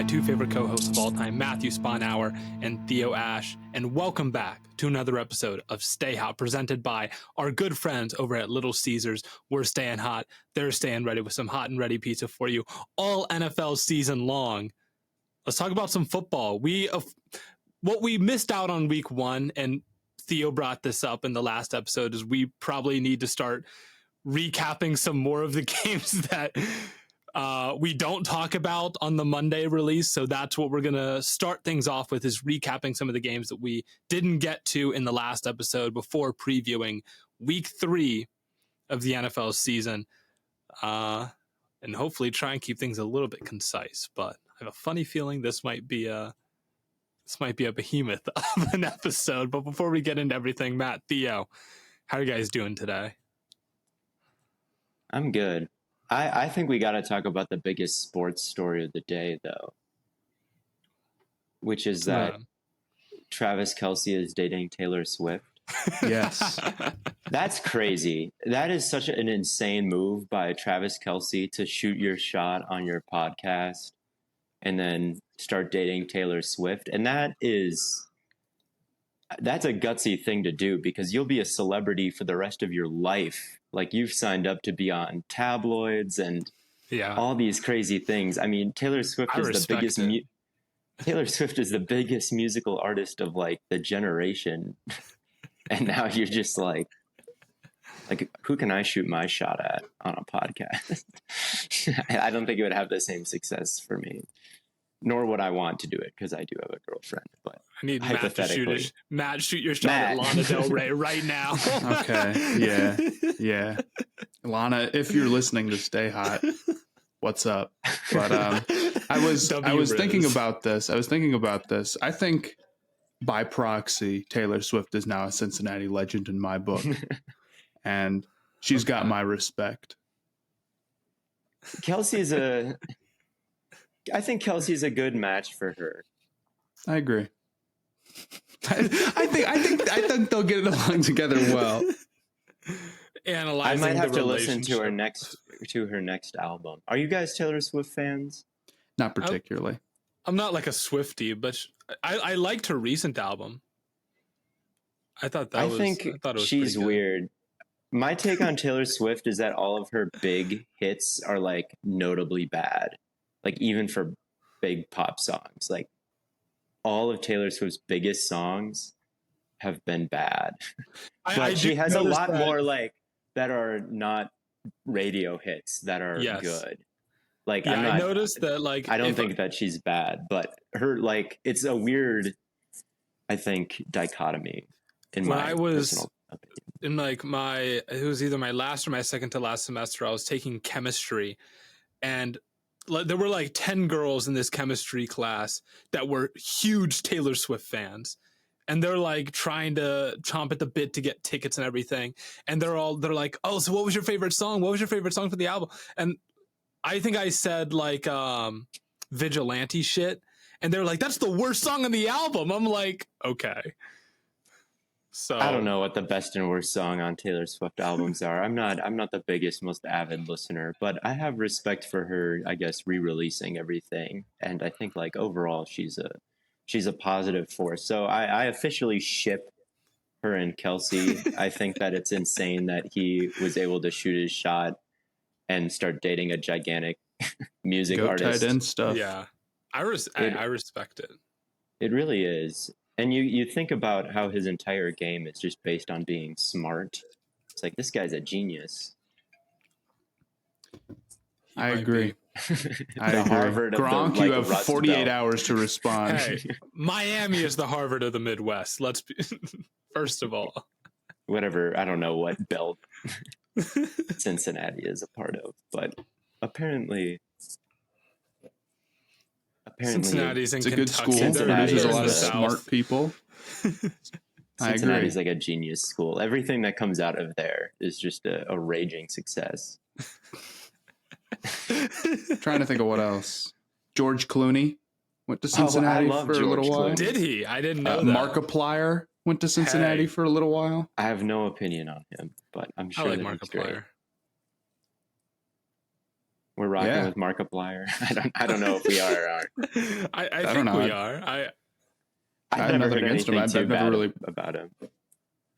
two favorite co-hosts of all time, Matthew Sponhour and Theo Ash, and welcome back to another episode of Stay Hot, presented by our good friends over at Little Caesars. We're staying hot. They're staying ready with some hot and ready pizza for you all NFL season long. Let's talk about some football. What we missed out on week one, and Theo brought this up in the last episode, is we probably need to start recapping some more of the games that we don't talk about on the Monday release. So that's what we're going to start things off with, is recapping some of the games that we didn't get to in the last episode before previewing week 3 of the NFL season. And hopefully try and keep things a little bit concise, but I have a funny feeling this might be a behemoth of an episode. But before we get into everything, Matt, Theo, how are you guys doing today? I'm good. I think we got to talk about the biggest sports story of the day, though, which is that Travis Kelce is dating Taylor Swift. Yes. That's crazy. That is such an insane move by Travis Kelce to shoot your shot on your podcast and then start dating Taylor Swift. And that's a gutsy thing to do, because you'll be a celebrity for the rest of your life. Like, you've signed up to be on tabloids and all these crazy things. I mean, Taylor Swift is the biggest musical artist of like the generation. And now you're just like, who can I shoot my shot at on a podcast? I don't think it would have the same success for me, nor would I want to do it, because I do have a girlfriend. But I need Matt shoot your shot at Lana Del Rey right now. Okay. Yeah. Lana, if you're listening to Stay Hot, what's up? But I was thinking about this. I think by proxy, Taylor Swift is now a Cincinnati legend in my book. And she's got my respect. I think Kelsey's a good match for her. I agree. I think they'll get along together well. I might have to listen to her next album. Are you guys Taylor Swift fans? Not particularly. I'm not like a Swiftie, but I liked her recent album. I think it was she's weird. My take on Taylor Swift is that all of her big hits are like notably bad. Like, even for big pop songs, like all of Taylor Swift's biggest songs have been bad. But she has a lot more like that are not radio hits that are good. Like, I noticed that. Like, I don't think that she's bad, but her, like, it's a weird, I think, dichotomy in my personal opinion. In like it was either my last or my second to last semester, I was taking chemistry, and there were like 10 girls in this chemistry class that were huge Taylor Swift fans. And they're like trying to chomp at the bit to get tickets and everything. And they're like, oh, so what was your favorite song? What was your favorite song for the album? And I think I said like vigilante shit. And they're like, that's the worst song on the album. I'm like, okay. So I don't know what the best and worst song on Taylor Swift albums are. I'm not the biggest, most avid listener, but I have respect for her, I guess, re-releasing everything. And I think, like, overall she's a positive force. So I officially ship her and Kelce. I think that it's insane that he was able to shoot his shot and start dating a gigantic music artist. Tight end stuff. Yeah. I respect it. It really is. And you think about how his entire game is just based on being smart. It's like, this guy's a genius. I agree. I agree. Harvard of Gronk, the, like, you have Rust 48 Belt. hours to respond. Hey, Miami is the Harvard of the Midwest. Let's be first of all. Whatever, I don't know what belt Cincinnati is a part of, but apparently Cincinnati's in it's a Kentucky. good school. Cincinnati Produces a is lot of the smart people. I agree. Cincinnati's like a genius school. Everything that comes out of there is just a raging success. Trying to think of what else. George Clooney went to Cincinnati for a little while. Did he? I didn't know that. Markiplier went to Cincinnati for a little while. I have no opinion on him, but I'm sure I like that he's Markiplier. great. We're rocking with Markiplier. I don't know if we are or aren't. I think we are. I've never heard anything him. too I've bad never really about him.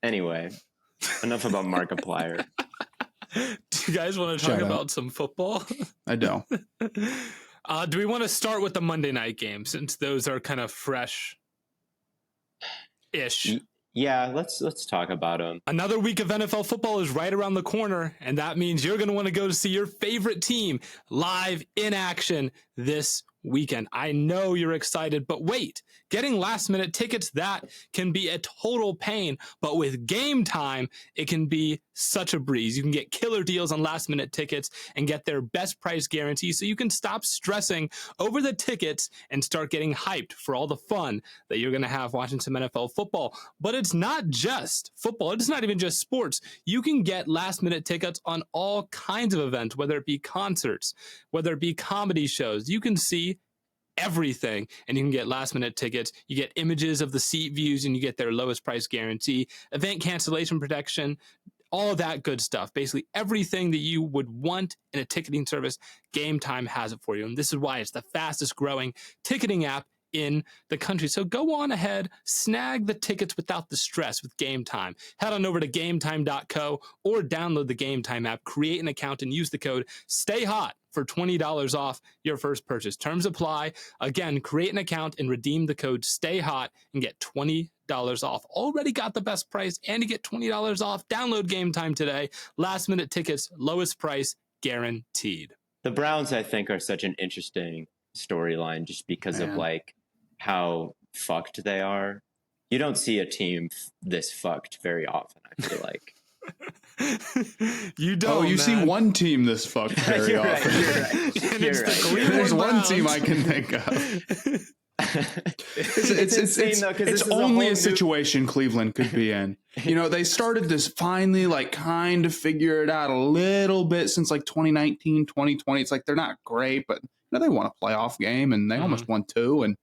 Anyway, enough about Markiplier. Do you guys want to talk about some football? I don't. Do we want to start with the Monday night game since those are kind of fresh-ish? Yeah, let's talk about them. Another week of NFL football is right around the corner, and that means you're going to want to go to see your favorite team live in action this weekend. I know you're excited, but wait, getting last minute tickets, that can be a total pain, but with Game Time, it can be such a breeze. You can get killer deals on last minute tickets and get their best price guarantee, so you can stop stressing over the tickets and start getting hyped for all the fun that you're going to have watching some NFL football. But it's not just football. It's not even just sports. You can get last minute tickets on all kinds of events, whether it be concerts, whether it be comedy shows. You can see everything, and you can get last minute tickets. You get images of the seat views, and you get their lowest price guarantee, event cancellation protection, all of that good stuff. Basically everything that you would want in a ticketing service, Game Time has it for you. And this is why it's the fastest growing ticketing app in the country. So go on ahead, snag the tickets without the stress with Game Time. Head on over to gametime.co or download the Game Time app, create an account, and use the code STAYHOT for $20 off your first purchase. Terms apply. Again, create an account and redeem the code STAYHOT and get $20 off. Already got the best price and you get $20 off. Download Game Time today. Last minute tickets, lowest price guaranteed. The Browns, I think, are such an interesting storyline just because of like how fucked they are. You don't see a team this fucked very often, I feel like. You don't. Oh, you see one team this fucked very often. You're right. There's one team I can think of. It's only a situation Cleveland could be in. You know, they started this finally, like, kind of figure it out a little bit since like 2019, 2020. It's like they're not great, but you know, they won a playoff game and they almost won two. And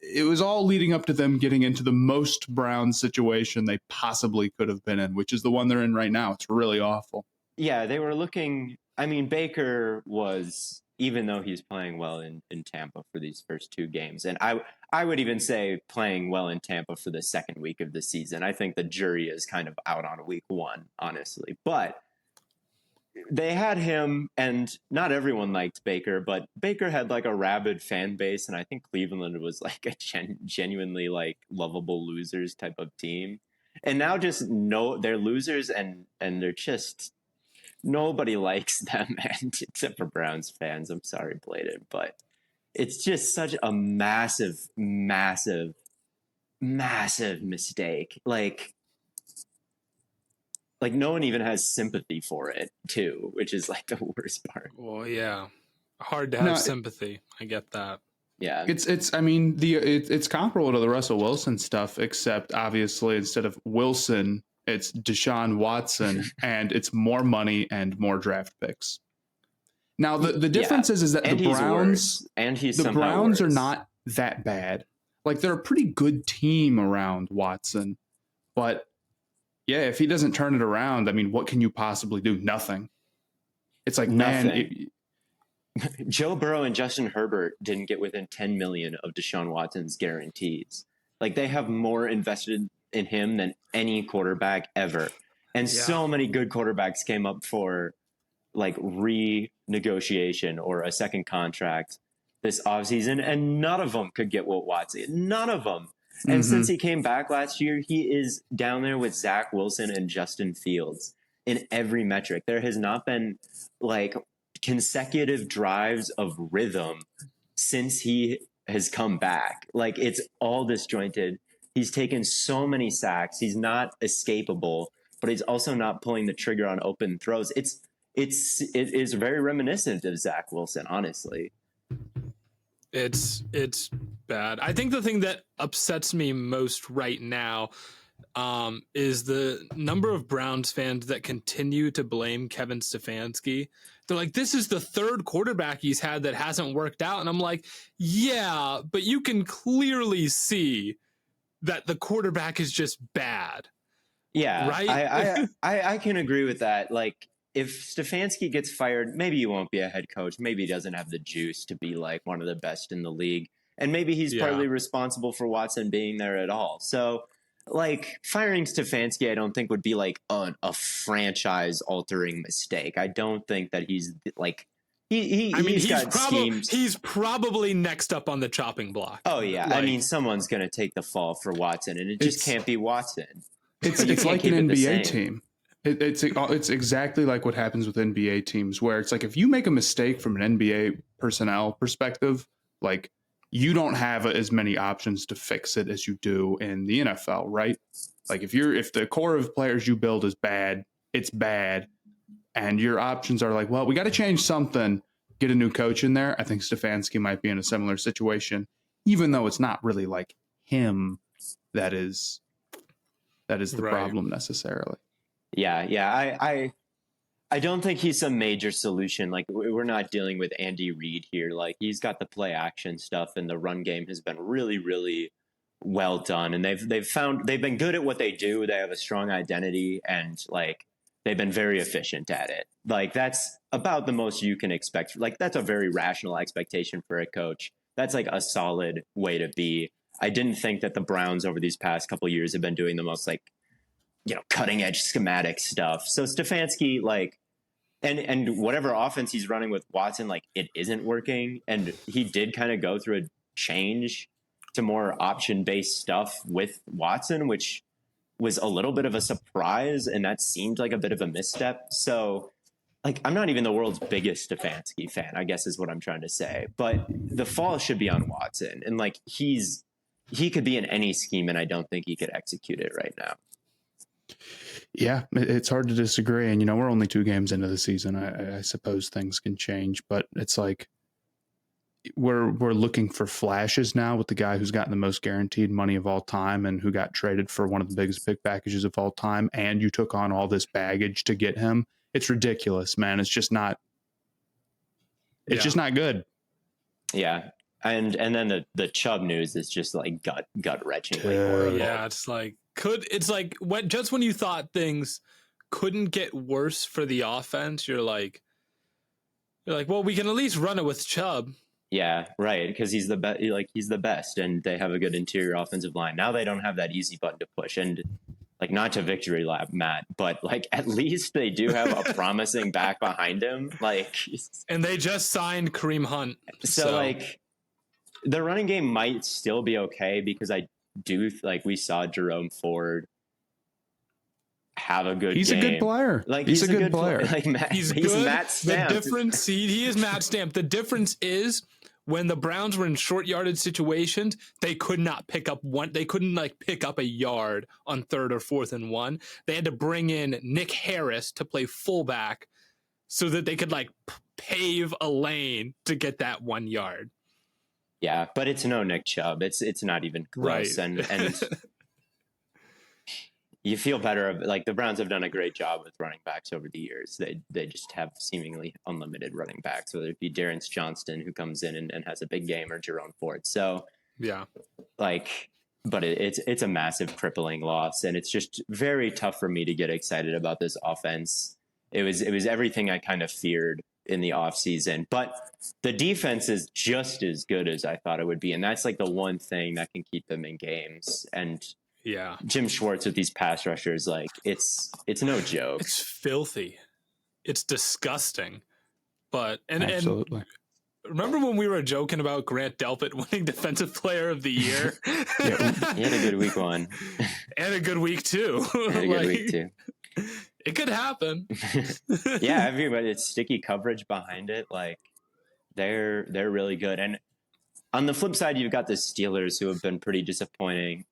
it was all leading up to them getting into the most Browns situation they possibly could have been in, which is the one they're in right now. It's really awful. Yeah, they were looking. I mean, Baker was, even though he's playing well in Tampa for these first two games, and I would even say playing well in Tampa for the second week of the season. I think the jury is kind of out on week one, honestly. But they had him, and not everyone liked Baker, but Baker had like a rabid fan base, and I think Cleveland was like a genuinely like lovable losers type of team. And now just they're losers, and they're just, nobody likes them, and except for Browns fans. I'm sorry, Blaiden, but it's just such a massive mistake. Like no one even has sympathy for it too, which is like the worst part. Well, yeah, hard to have sympathy. I get that. Yeah, it's. I mean, it's comparable to the Russell Wilson stuff, except obviously instead of Wilson, it's Deshaun Watson, and it's more money and more draft picks. Now the difference is that the Browns are not that bad. Like they're a pretty good team around Watson, but yeah, if he doesn't turn it around, I mean, what can you possibly do? Nothing. It's like, nothing. Joe Burrow and Justin Herbert didn't get within 10 million of Deshaun Watson's guarantees. Like they have more invested in him than any quarterback ever. And so many good quarterbacks came up for like renegotiation or a second contract this offseason, and none of them could get what Watson. None of them. And since he came back last year, he is down there with Zach Wilson and Justin Fields in every metric. There has not been like consecutive drives of rhythm since he has come back. Like it's all disjointed. He's taken so many sacks. He's not escapable, but he's also not pulling the trigger on open throws. It is very reminiscent of Zach Wilson, honestly. It's bad. I think the thing that upsets me most right now is the number of Browns fans that continue to blame Kevin Stefanski. They're like, this is the third quarterback he's had that hasn't worked out. And I'm like, yeah, but you can clearly see that the quarterback is just bad. Yeah, right. I can agree with that. Like if Stefanski gets fired, maybe he won't be a head coach. Maybe he doesn't have the juice to be like one of the best in the league. And maybe he's partly responsible for Watson being there at all. So like firing Stefanski, I don't think would be like a franchise altering mistake. I don't think that he's like, he's probably next up on the chopping block. Oh yeah. Like, I mean, someone's going to take the fall for Watson and it just can't be Watson. It's like an NBA team. It's exactly like what happens with NBA teams, where it's like if you make a mistake from an NBA personnel perspective, like you don't have as many options to fix it as you do in the NFL, right? Like if the core of players you build is bad, it's bad, and your options are like, well, we got to change something, get a new coach in there. I think Stefanski might be in a similar situation, even though it's not really like him that is the problem necessarily. Yeah. I don't think he's some major solution. Like we're not dealing with Andy Reid here. Like he's got the play action stuff and the run game has been really, really well done. And they've been good at what they do. They have a strong identity and like they've been very efficient at it. Like that's about the most you can expect. Like that's a very rational expectation for a coach. That's like a solid way to be. I didn't think that the Browns over these past couple of years have been doing the most like, cutting edge schematic stuff. So Stefanski, like, and whatever offense he's running with Watson, like it isn't working. And he did kind of go through a change to more option based stuff with Watson, which was a little bit of a surprise. And that seemed like a bit of a misstep. So like, I'm not even the world's biggest Stefanski fan, I guess is what I'm trying to say, but the fall should be on Watson. And like, he could be in any scheme and I don't think he could execute it right now. Yeah, it's hard to disagree. And, we're only 2 games into the season. I suppose things can change, but it's like we're looking for flashes now with the guy who's gotten the most guaranteed money of all time and who got traded for one of the biggest pick packages of all time. And you took on all this baggage to get him. It's ridiculous, man. It's just not good. Yeah. And then the Chubb news is just like gut wrenchingly horrible. Yeah, just when you thought things couldn't get worse for the offense, you're like, well, we can at least run it with Chubb. Yeah, right. Because he's the best. Like he's the best, and they have a good interior offensive line. Now they don't have that easy button to push, and like not to victory lap, Matt, but like at least they do have a promising back behind him. Like, and they just signed Kareem Hunt, so like the running game might still be okay because I do like we saw Jerome Ford have a good He's game. A good player. Like he's a good player. Like he's good. Matt Stamp. The difference, he is Matt Stamp. The difference is when the Browns were in short yardage situations, they could not pick up one. They couldn't like pick up a yard on 3rd or 4th and 1. They had to bring in Nick Harris to play fullback so that they could like pave a lane to get that 1 yard. Yeah, but it's no Nick Chubb. It's not even close. Right. And you feel better. Like the Browns have done a great job with running backs over the years. They just have seemingly unlimited running backs, whether it be Darren Johnston who comes in and has a big game or Jerome Ford. So yeah, like, but it's a massive crippling loss, and it's just very tough for me to get excited about this offense. It was everything I kind of feared in the offseason, but the defense is just as good as I thought it would be. And that's like the one thing that can keep them in games. And yeah, Jim Schwartz with these pass rushers, like it's no joke. It's filthy. It's disgusting. But, absolutely. And remember when we were joking about Grant Delpit winning Defensive Player of the Year? Yeah, he had a good week 1. And a good week 2. And a good week 2. It could happen. Yeah, everybody, it's sticky coverage behind it. Like they're really good. And on the flip side, you've got the Steelers who have been pretty disappointing.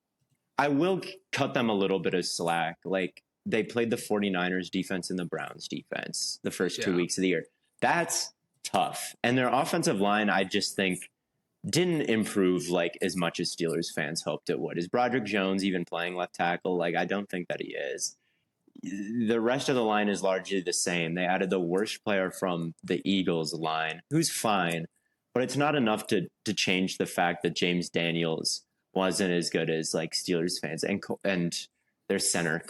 I will cut them a little bit of slack. Like they played the 49ers defense and the Browns defense the first 2 weeks of the year. That's tough. And their offensive line, I just think didn't improve like as much as Steelers fans hoped it would. Is Broderick Jones even playing left tackle? Like, I don't think that he is. The rest of the line is largely the same. They added the worst player from the Eagles line, who's fine, but it's not enough to change the fact that James Daniels wasn't as good as like Steelers fans and their center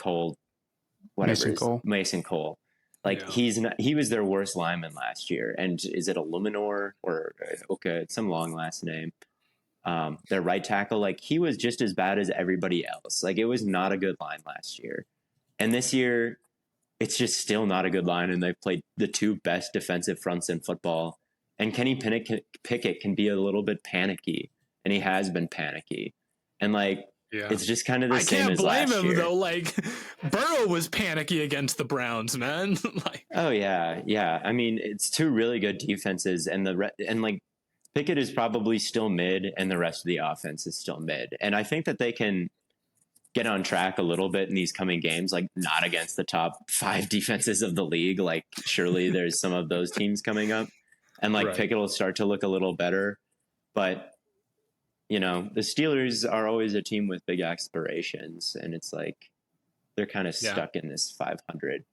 Mason Cole. Like he was their worst lineman last year. And is it a Luminor or okay, it's some long last name. Their right tackle, like he was just as bad as everybody else. Like it was not a good line last year. And this year it's just still not a good line. And they've played the two best defensive fronts in football. And Kenny Pickett can be a little bit panicky, and he has been panicky. And like, it's just kind of the same as last year. I can't blame him though. Like Burrow was panicky against the Browns, man. Like, oh yeah. I mean, it's two really good defenses, and like Pickett is probably still mid, and the rest of the offense is still mid. And I think that they can get on track a little bit in these coming games, like not against the top 5 defenses of the league. Like surely there's some of those teams coming up, and like Pickett will start to look a little better, but. You know, the Steelers are always a team with big aspirations, and it's like they're kind of stuck in this 500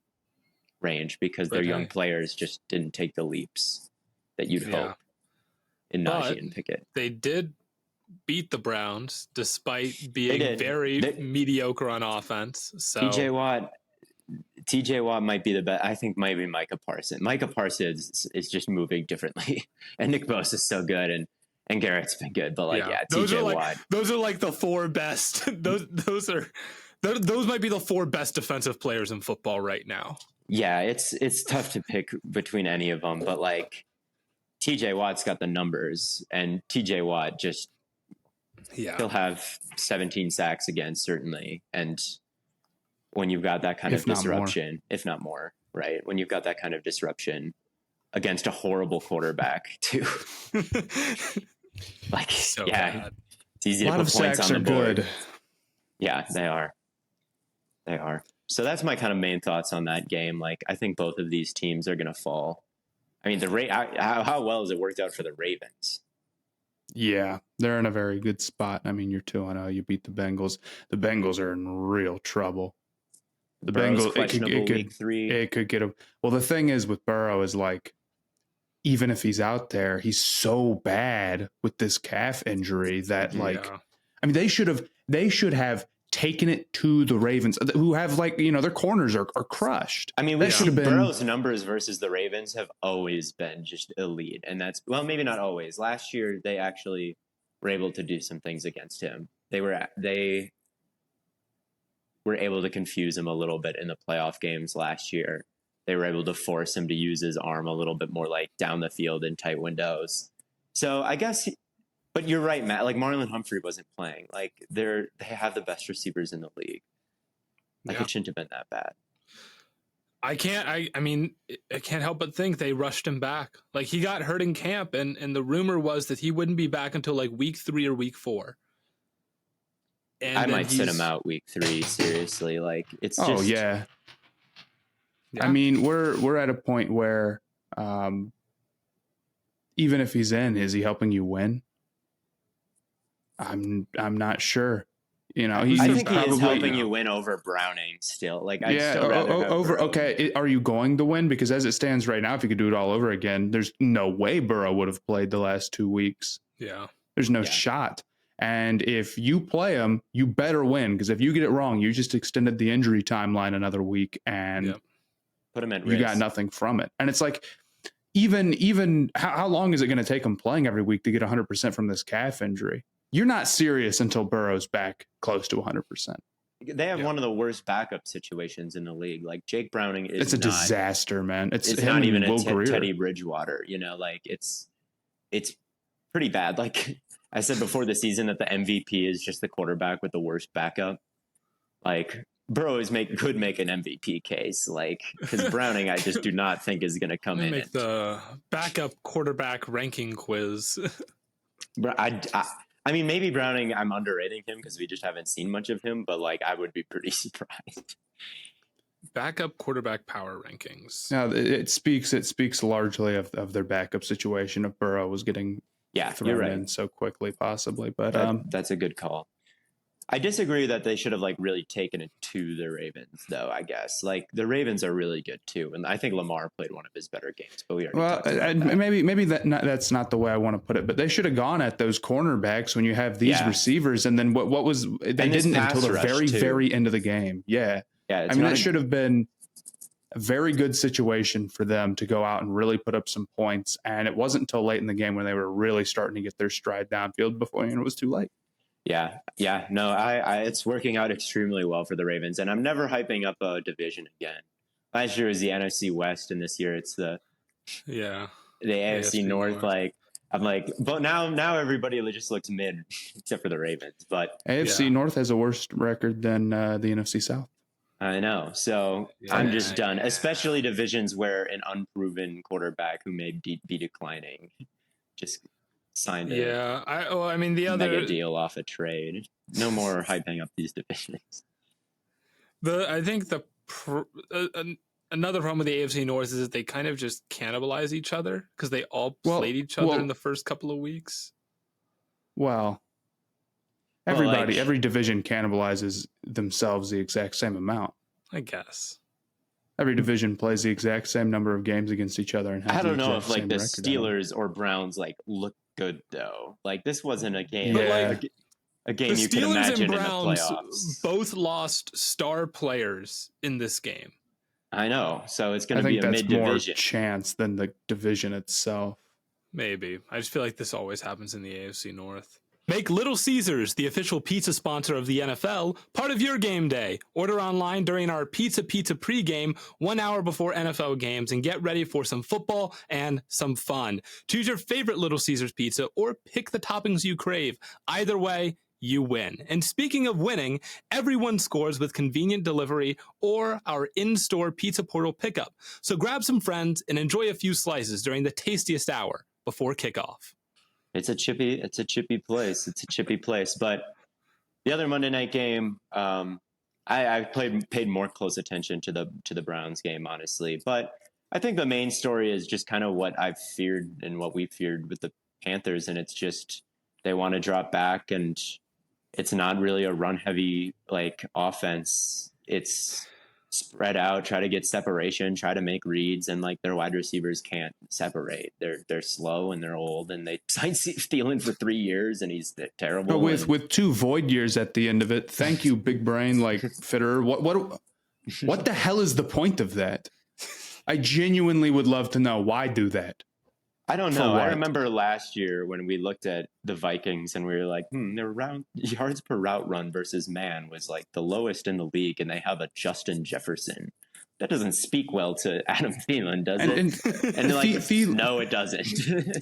range because their young players just didn't take the leaps that you'd hope in Najee and Pickett. They did beat the Browns despite being very mediocre on offense. So TJ Watt might be the best. I think maybe Micah Parsons is just moving differently, and Nick Bosa is so good, and Garrett's been good, but TJ Watt. Those are like the 4 best. Those might be the 4 best defensive players in football right now. Yeah, it's tough to pick between any of them, but like TJ Watt's got the numbers, and TJ Watt just he'll have 17 sacks again certainly, and when you've got that kind of disruption, if not more, right? When you've got that kind of disruption against a horrible quarterback too. Like, so bad. It's easy to put points on the board. Good. Yeah, they are. So that's my kind of main thoughts on that game. Like, I think both of these teams are going to fall. I mean, how well has it worked out for the Ravens? Yeah, they're in a very good spot. I mean, you're 2-0. You beat the Bengals. The Bengals are in real trouble. The Bengals, week 3. It could get a. Well, the thing is with Burrow is like, even if he's out there, he's so bad with this calf injury that I mean, they should have taken it to the Ravens, who have their corners are crushed. I mean, we should have been. Burrow's numbers versus the Ravens have always been just elite, and that's maybe not always. Last year, they actually were able to do some things against him. They were able to confuse him a little bit in the playoff games last year. They were able to force him to use his arm a little bit more, like down the field in tight windows. So I guess, but you're right, Matt. Like Marlon Humphrey wasn't playing. Like they have the best receivers in the league. Like it shouldn't have been that bad. I can't help but think they rushed him back. Like he got hurt in camp, and the rumor was that he wouldn't be back until like week 3 or week 4. And I might sit him out week 3. Seriously, like it's just. Oh yeah. I mean, we're at a point where even if he's in, is he helping you win? I'm not sure. You know, I think he is helping you win over Browning still. Like okay, are you going to win? Because as it stands right now, if you could do it all over again, there's no way Burrow would have played the last 2 weeks. Yeah, there's no shot. And if you play him, you better win, because if you get it wrong, you just extended the injury timeline another week, and put him at risk. You got nothing from it. And it's like, even how long is it going to take him playing every week to get 100% from this calf injury? You're not serious until Burrow's back close to 100%. They have one of the worst backup situations in the league. Like Jake Browning is a disaster, man. It's not even a Teddy Bridgewater. You know, like it's pretty bad. Like I said before the season that the MVP is just the quarterback with the worst backup. Like Burrow could make an MVP case, like because Browning, I just do not think is going to come in. Make the backup quarterback ranking quiz. I mean, maybe Browning, I'm underrating him because we just haven't seen much of him, but like I would be pretty surprised. Backup quarterback power rankings. Now it speaks largely of their backup situation. If Burrow was getting thrown in so quickly, possibly, but that's a good call. I disagree that they should have like really taken it to the Ravens, though. I guess like the Ravens are really good too, and I think Lamar played one of his better games. But maybe that's not the way I want to put it. But they should have gone at those cornerbacks when you have these receivers, and then what was they didn't until the very end of the game. Yeah. I mean that should have been a very good situation for them to go out and really put up some points. And it wasn't until late in the game when they were really starting to get their stride downfield before it was too late. Yeah. No, it's working out extremely well for the Ravens, and I'm never hyping up a division again. Last year was the NFC West, and this year it's the AFC North. Like, I'm like, but now everybody just looks mid, except for the Ravens. But AFC North has a worse record than the NFC South. I know. So I'm just done, especially divisions where an unproven quarterback who may be declining just signed a mega deal off a trade. No more hyping up these divisions. I think another problem with the AFC North is that they kind of just cannibalize each other because they all played each other in the first couple of weeks. Well, every division cannibalizes themselves the exact same amount. I guess. Every division plays the exact same number of games against each other. And I don't know if like the Steelers or Browns like look good though. Like this wasn't a game. Yeah. A game you could imagine in the playoffs. Both lost star players in this game. I know. So it's going to be a mid-division. More chance than the division itself. Maybe. I just feel like this always happens in the AFC North. Make Little Caesars, the official pizza sponsor of the NFL, part of your game day. Order online during our Pizza pregame 1 hour before NFL games and get ready for some football and some fun. Choose your favorite Little Caesars pizza or pick the toppings you crave. Either way, you win. And speaking of winning, everyone scores with convenient delivery or our in-store pizza portal pickup. So grab some friends and enjoy a few slices during the tastiest hour before kickoff. It's a chippy place. It's a chippy place. But the other Monday night game, I paid more close attention to the Browns game, honestly. But I think the main story is just kind of what I've feared and what we feared with the Panthers, and it's just they want to drop back, and it's not really a run-heavy like offense. It's spread out, try to get separation, try to make reads, and like their wide receivers can't separate. They're slow and they're old, and they signed Thielen for 3 years, and he's terrible. But with 2 void years at the end of it, thank you, big brain like Fitterer. What the hell is the point of that? I genuinely would love to know why do that. I don't know. I remember last year when we looked at the Vikings and we were like, their yards per route run versus man was like the lowest in the league, and they have a Justin Jefferson. That doesn't speak well to Adam Thielen, does it? And like, no, it doesn't.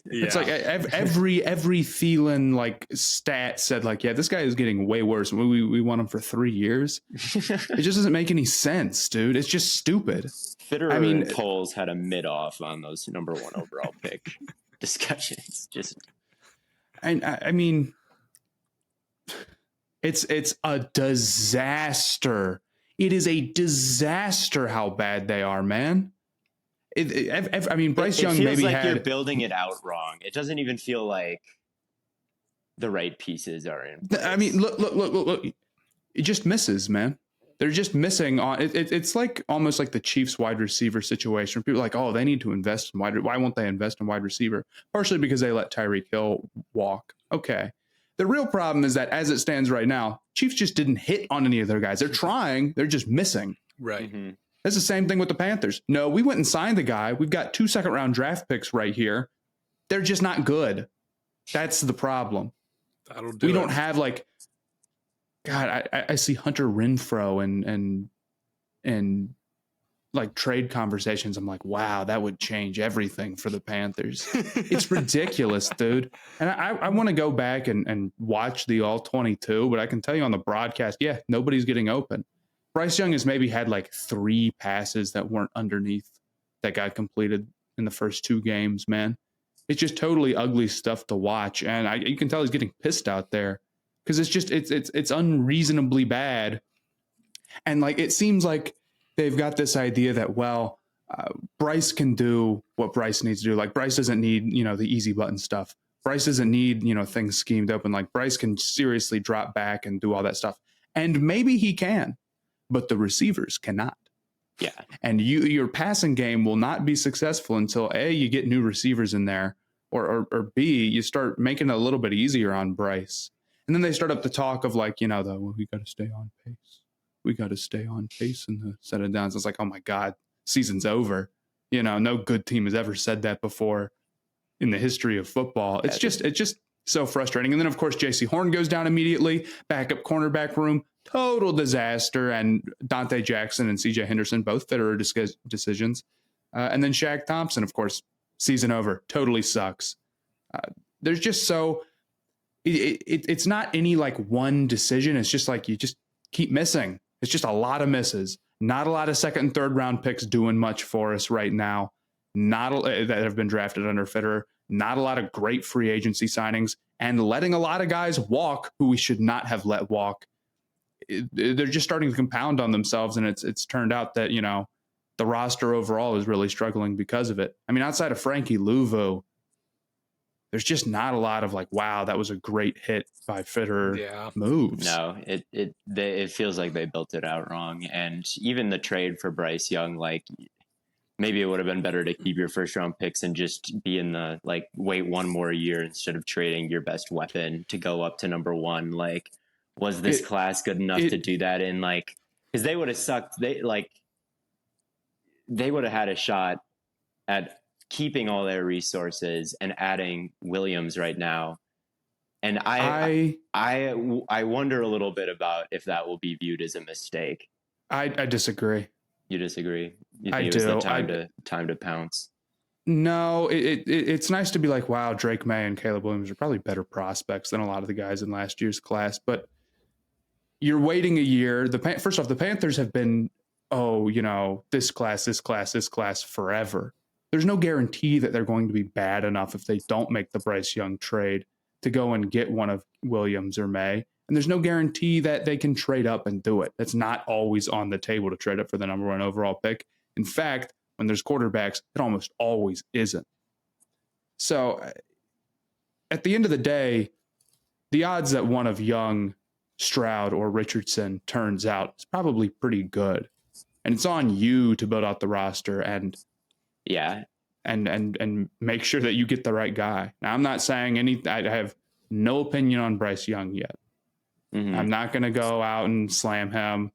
It's like every Thielen like stat said like, yeah, this guy is getting way worse. We want him for 3 years. It just doesn't make any sense, dude. It's just stupid. Fitterer and Coles had a mid-off on those number 1 overall pick discussions. Just, I mean, it's a disaster. It is a disaster how bad they are, man. I mean, Bryce Young maybe like you're building it out wrong. It doesn't even feel like the right pieces are in place. I mean, look. It just misses, man. They're just missing on it. It's like almost like the Chiefs wide receiver situation. People are like, oh, they need to invest in why won't they invest in wide receiver? Partially because they let Tyreek Hill walk. Okay. The real problem is that as it stands right now, Chiefs just didn't hit on any of their guys. They're trying. They're just missing. Right. Mm-hmm. It's the same thing with the Panthers. No, we went and signed the guy. We've got 2 second-round draft picks right here. They're just not good. That's the problem. We don't have like, God, I see Hunter Renfrow and like trade conversations. I'm like, wow, that would change everything for the Panthers. It's ridiculous, dude. And I want to go back and watch the all 22, but I can tell you on the broadcast, yeah, nobody's getting open. Bryce Young has maybe had like 3 passes that weren't underneath that got completed in the first 2 games, man. It's just totally ugly stuff to watch. And you can tell he's getting pissed out there because it's unreasonably bad. And like, it seems like they've got this idea that, well, Bryce can do what Bryce needs to do. Like Bryce doesn't need, the easy button stuff. Bryce doesn't need, things schemed up, and like Bryce can seriously drop back and do all that stuff. And maybe he can, but the receivers cannot. Yeah. And your passing game will not be successful until A, you get new receivers in there, or B, you start making it a little bit easier on Bryce. And then they start up the talk of like, we got to stay on pace. We got to stay on pace in the set of downs. It's like, oh my God, season's over. No good team has ever said that before in the history of football. It's just so frustrating. And then, of course, J.C. Horn goes down immediately. Backup cornerback room, total disaster. And Dante Jackson and C.J. Henderson, both Fitterer decisions. And then Shaq Thompson, of course, season over. Totally sucks. There's just so it's not any like one decision. It's just like you just keep missing. It's just a lot of misses. Not a lot of second and third round picks doing much for us right now. That have been drafted under Fitterer. Not a lot of great free agency signings, and letting a lot of guys walk who we should not have let walk. They're just starting to compound on themselves, and it's turned out that the roster overall is really struggling because of it. I mean, outside of Frankie Louvu, there's just not a lot of like, wow, that was a great hit by Fitterer moves. No, it feels like they built it out wrong. And even the trade for Bryce Young, like maybe it would have been better to keep your first round picks and just be in the like wait one more year instead of trading your best weapon to go up to number one. Like, was this class good enough to do that in like, because they would have sucked. They would have had a shot at keeping all their resources and adding Williams right now. And I wonder a little bit about if that will be viewed as a mistake. I disagree. You disagree? You think I it was do. the time to pounce? No, it's nice to be like, wow, Drake May and Caleb Williams are probably better prospects than a lot of the guys in last year's class. But you're waiting a year. First off, the Panthers have been, this class forever. There's no guarantee that they're going to be bad enough if they don't make the Bryce Young trade to go and get one of Williams or May. And there's no guarantee that they can trade up and do it. That's not always on the table to trade up for the number one overall pick. In fact, when there's quarterbacks, it almost always isn't. So at the end of the day, the odds that one of Young, Stroud, or Richardson turns out is probably pretty good. And it's on you to build out the roster and make sure that you get the right guy. Now, I'm not saying I have no opinion on Bryce Young yet. Mm-hmm. I'm not going to go out and slam him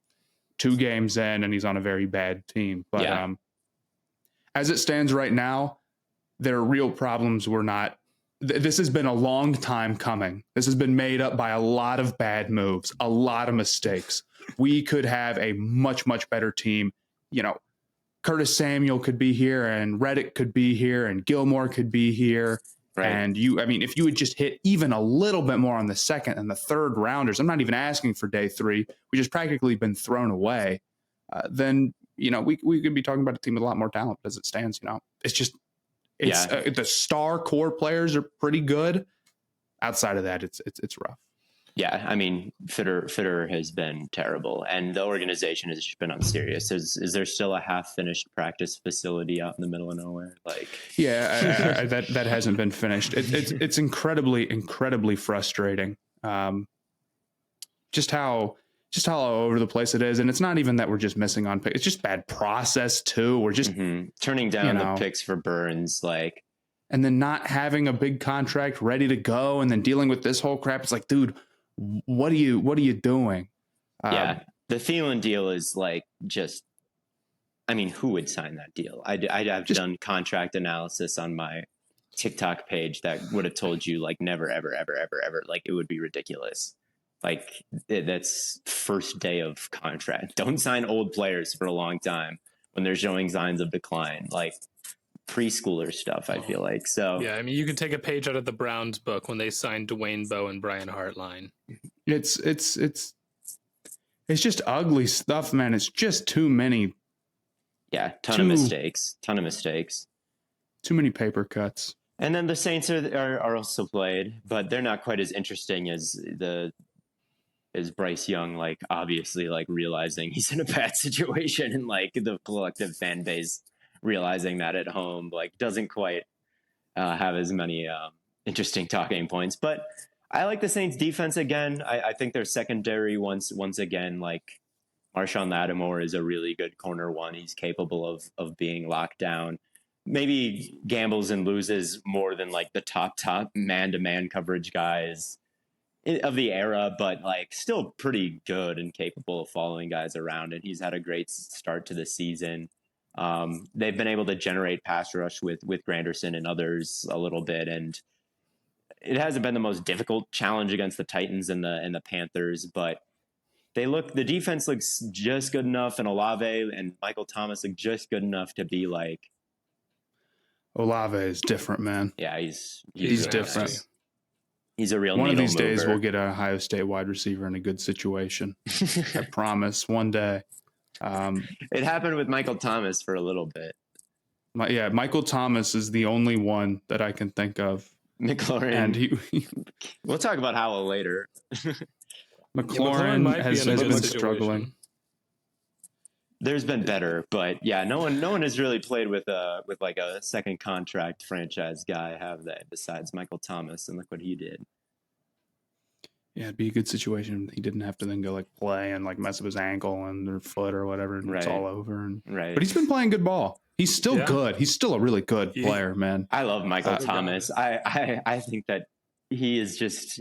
2 games in and he's on a very bad team. But as it stands right now, their real problems were not. This has been a long time coming. This has been made up by a lot of bad moves, a lot of mistakes. We could have a much, much better team. Curtis Samuel could be here and Reddick could be here and Gilmore could be here. Right. And if you would just hit even a little bit more on the second and the third rounders, I'm not even asking for day 3, which has practically been thrown away. Then, we could be talking about a team with a lot more talent as it stands. It's just, the star core players are pretty good. Outside of that, it's rough. Yeah, I mean, Fitterer has been terrible, and the organization has just been unserious. Is there still a half-finished practice facility out in the middle of nowhere? Like, that hasn't been finished. It's incredibly frustrating. Just how all over the place it is, and it's not even that we're just missing on picks. It's just bad process too. We're just turning down the picks for Burns, like, and then not having a big contract ready to go, and then dealing with this whole crap. It's like, dude, what are you doing? The Thielen deal is like who would sign that deal? I'd have done contract analysis on my TikTok page that would have told you like never, ever, ever, ever, ever. Like it would be ridiculous. Like that's first day of contract. Don't sign old players for a long time when they're showing signs of decline. Like preschooler stuff, I feel like. So yeah, I mean, you can take a page out of the Browns book when they signed Dwayne Bowe and Brian Hartline. It's just ugly stuff, man. It's just too many. Yeah, ton of mistakes. Too many paper cuts. And then the Saints are also played, but they're not quite as interesting as Bryce Young. Like obviously, like realizing he's in a bad situation, and like the collective fan base realizing that at home, like doesn't quite have as many interesting talking points. But I like the Saints defense again. I think their secondary once again, like Marshawn Lattimore is a really good corner one. He's capable of being locked down. Maybe gambles and loses more than like the top man-to-man coverage guys of the era, but like still pretty good and capable of following guys around. And he's had a great start to the season. They've been able to generate pass rush with Granderson and others a little bit, and it hasn't been the most difficult challenge against the Titans and the Panthers, but the defense looks just good enough, and Olave and Michael Thomas look just good enough to be like. Olave is different, man. Yeah, he's different. Nice. He's a real. One of these days, mover. we'll get an Ohio State wide receiver in a good situation. I promise. One day. It happened with Michael Thomas for a little bit. Michael Thomas is the only one that I can think of. McLaurin. And we'll talk about Howell later. McLaurin has been struggling. There's been better, but yeah, no one has really played with like a second contract franchise guy, have they, besides Michael Thomas, and look what he did. Yeah, it'd be a good situation. He didn't have to then go like play and like mess up his ankle and their foot or whatever, and it's all over. But he's been playing good ball. He's still good. He's still a really good player, man. I love Michael Thomas. I think that he is just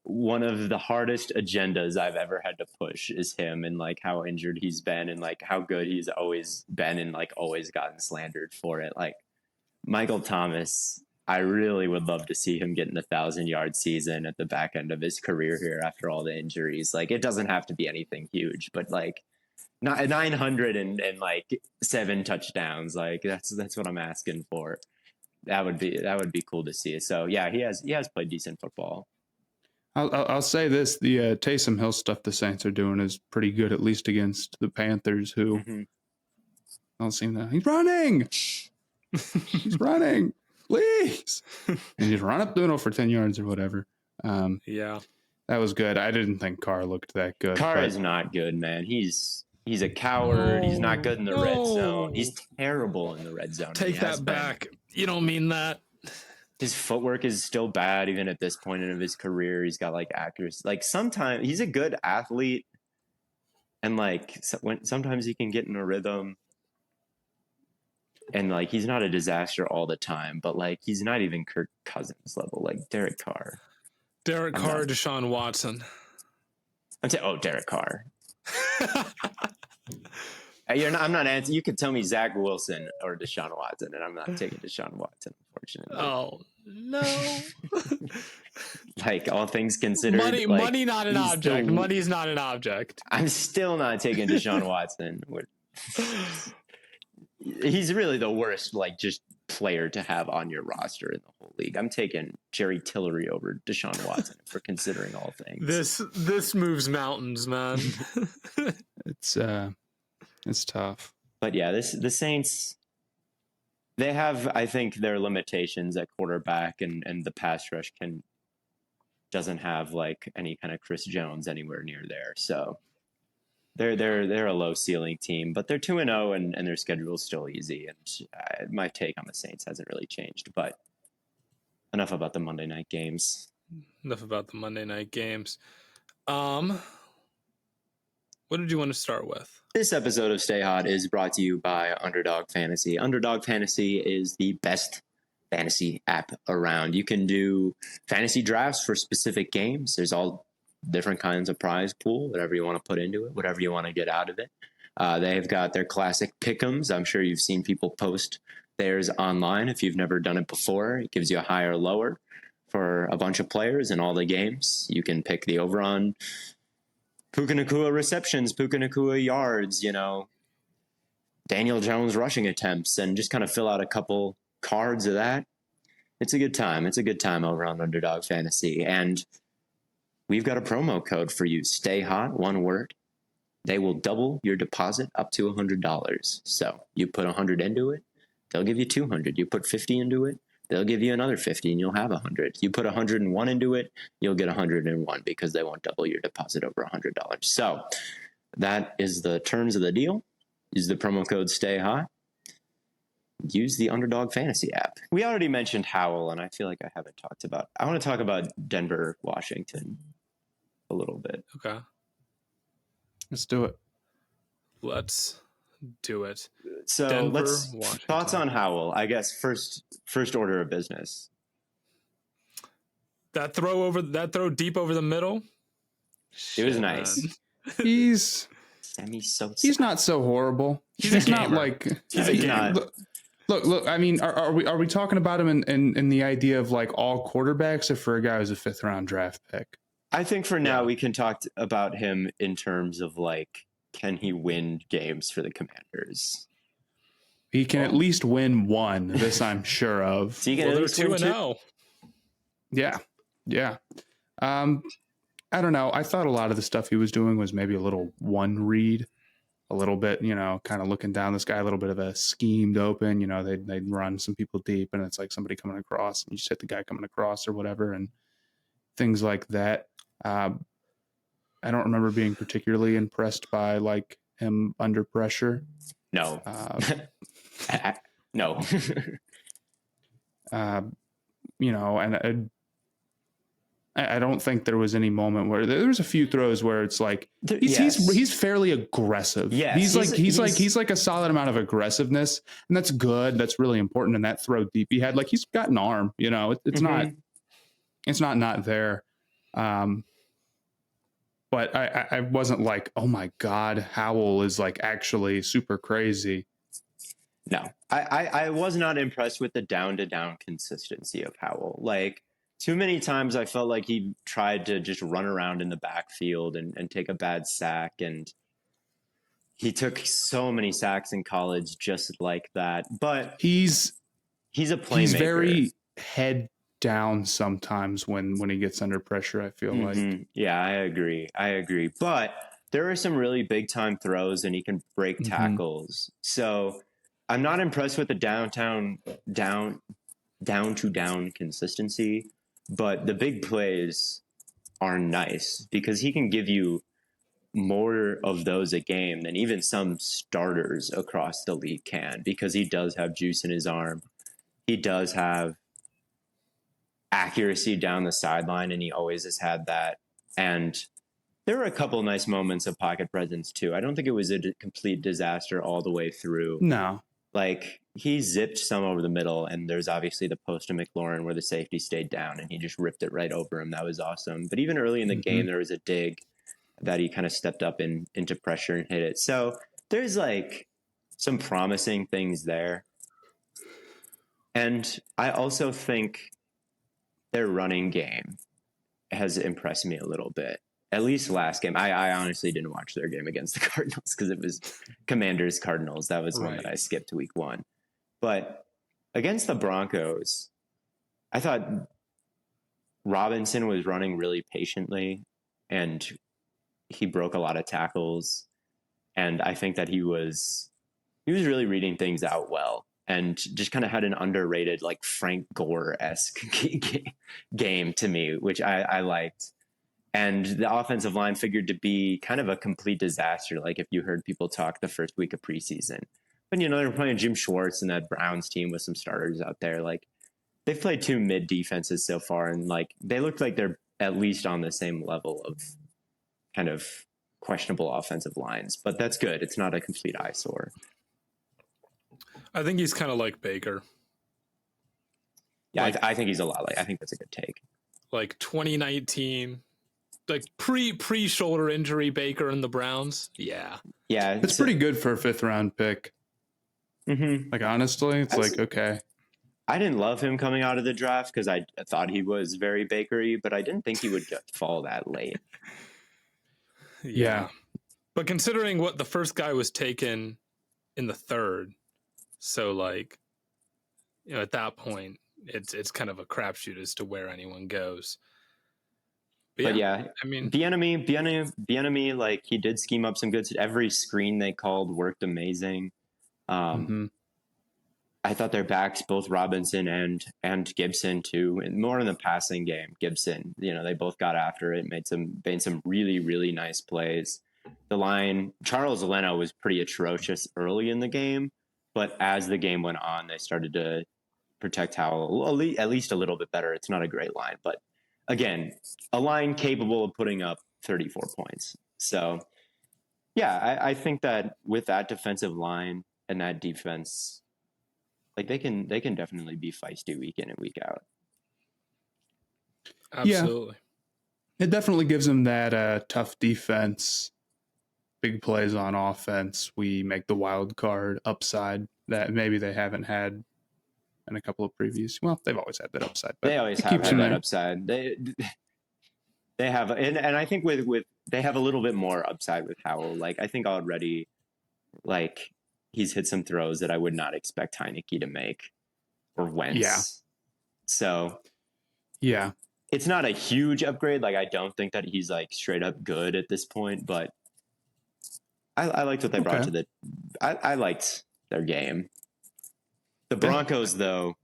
one of the hardest agendas I've ever had to push is him, and like how injured he's been and like how good he's always been and like always gotten slandered for it. Like Michael Thomas, I really would love to see him get an 1,000-yard season at the back end of his career here after all the injuries. Like it doesn't have to be anything huge, but like 900 and like 7 touchdowns. Like that's what I'm asking for. That would be cool to see. So yeah, he has played decent football. I'll say this: the Taysom Hill stuff the Saints are doing is pretty good, at least against the Panthers, who don't seem to. He's running, please, and he's run up the middle for 10 yards or whatever. Yeah, that was good. I didn't think Carr looked that good. Carr is not good, man. He's a coward. He's not good in the red zone. He's terrible in the red zone. Take that back. You don't mean that. His footwork is still bad, even at this point in his career. He's got like accuracy. Like sometimes he's a good athlete, and like sometimes he can get in a rhythm, and like he's not a disaster all the time. But like he's not even Kirk Cousins level, like Derek Carr. Deshaun Watson. Derek Carr. I'm not answering. You could tell me Zach Wilson or Deshaun Watson, and I'm not taking Deshaun Watson, unfortunately. Oh no! Like all things considered, money not an object. Money's not an object. I'm still not taking Deshaun Watson. He's really the worst, like just player to have on your roster in the whole league. I'm taking Jerry Tillery over Deshaun Watson for considering all things. This moves mountains, man. It's tough. But yeah, the Saints, they have, I think, their limitations at quarterback, and the pass rush doesn't have like any kind of Chris Jones anywhere near there. So they're a low ceiling team, but they're 2-0 and their schedule is still easy. And my take on the Saints hasn't really changed. But enough about the Monday night games. What did you want to start with? This episode of Stay Hot is brought to you by Underdog Fantasy. Underdog Fantasy is the best fantasy app around. You can do fantasy drafts for specific games. There's all different kinds of prize pool, whatever you want to put into it, whatever you want to get out of it. They've got their classic pick'ems. I'm sure you've seen people post theirs online. If you've never done it before, it gives you a higher or lower for a bunch of players in all the games. You can pick the over on Puka Nacua receptions, Puka Nacua yards, Daniel Jones rushing attempts, and just kind of fill out a couple cards of that. It's a good time. It's a good time over on Underdog Fantasy. And we've got a promo code for you. Stay hot, one word. They will double your deposit up to $100. So you put 100 into it, they'll give you 200. You put 50 into it, they'll give you another 50 and you'll have 100. You put 101 into it, you'll get 101 because they won't double your deposit over $100. So that is the terms of the deal. Use the promo code Stay Hot. Use the Underdog Fantasy app. We already mentioned Howell, and I feel like I haven't talked about. I want to talk about Denver, Washington a little bit. Okay. Let's do it. Let's do it. So Denver, let's Washington. Thoughts on Howell. I guess first order of business. That throw deep over the middle. It was nice. He's I mean, so sad. He's not so horrible. He's not like He's a gamer. Look. I mean, are we talking about him in the idea of like all quarterbacks, or for a guy who's a 5th round draft pick? I think for now we can talk about him in terms of like, can he win games for the Commanders? He can at least win one. This I'm sure of. So Well, they're 2-0. Yeah. I don't know. I thought a lot of the stuff he was doing was maybe a little one read, a little bit, kind of looking down this guy, a little bit of a schemed open. They'd run some people deep, and it's like somebody coming across, and you just hit the guy coming across or whatever, and things like that. I don't remember being particularly impressed by like him under pressure. No. No. And I don't think there was any moment where there was a few throws where it's like he's fairly aggressive. Yeah, he's like a solid amount of aggressiveness, and that's good. That's really important. And that throw deep he had, like, he's got an arm. It's not there. But I wasn't like, oh my God, Howell is like actually super crazy. No, I was not impressed with the down-to-down consistency of Howell. Like, too many times I felt like he tried to just run around in the backfield and take a bad sack. And he took so many sacks in college just like that. But he's a playmaker. He's very head down sometimes when he gets under pressure, I feel like. Yeah, I agree. But there are some really big time throws, and he can break tackles. So I'm not impressed with the down to down consistency, but the big plays are nice because he can give you more of those a game than even some starters across the league can, because he does have juice in his arm. He does have accuracy down the sideline, and he always has had that. And there were a couple nice moments of pocket presence too. I don't think it was a complete disaster all the way through. No. Like, he zipped some over the middle, and there's obviously the post to McLaurin where the safety stayed down and he just ripped it right over him. That was awesome. But even early in the game, there was a dig that he kind of stepped up into pressure and hit it. So there's like some promising things there. And I also think their running game has impressed me a little bit. At least last game. I honestly didn't watch their game against the Cardinals because it was Commanders Cardinals. That was one that I skipped week 1. But against the Broncos, I thought Robinson was running really patiently, and he broke a lot of tackles. And I think that he was really reading things out well, and just kind of had an underrated, like, Frank Gore-esque game to me, which I liked. And the offensive line figured to be kind of a complete disaster, like if you heard people talk the first week of preseason. But, they were playing Jim Schwartz and that Browns team with some starters out there. Like, they've played 2 mid defenses so far, and like they look like they're at least on the same level of kind of questionable offensive lines. But that's good. It's not a complete eyesore. I think he's kind of like Baker. Yeah, like, I think he's a lot like. I think that's a good take. Like 2019. Like pre shoulder injury Baker and the Browns. Yeah. It's pretty good for a 5th round pick. Like, honestly, it's like, okay. I didn't love him coming out of the draft because I thought he was very Bakery, but I didn't think he would fall that late. Yeah. But considering what the first guy was taken in the 3rd, so like, at that point, it's kind of a crapshoot as to where anyone goes. But yeah, I mean, Bieniemy, like, he did scheme up some good. Every screen they called worked amazing. I thought their backs, both Robinson and Gibson too, and more in the passing game. Gibson, they both got after it, made some really, really nice plays. The line, Charles Leno was pretty atrocious early in the game, but as the game went on, they started to protect Howell at least a little bit better. It's not a great line, but again, a line capable of putting up 34 points. So, yeah, I think that with that defensive line and that defense, like, they can definitely be feisty week in and week out. Absolutely. Yeah. It definitely gives them that tough defense big plays on offense, we make the wild card upside that maybe they haven't had in a couple of previews. Well, they've always had that upside, but they always have had that upside. They have, and I think with they have a little bit more upside with Howell. Like, I think already, like, he's hit some throws that I would not expect Heineke to make, or Wentz. Yeah. So yeah, it's not a huge upgrade. Like, I don't think that he's like straight up good at this point, but I liked what they brought to the. I liked their game. The Broncos, though,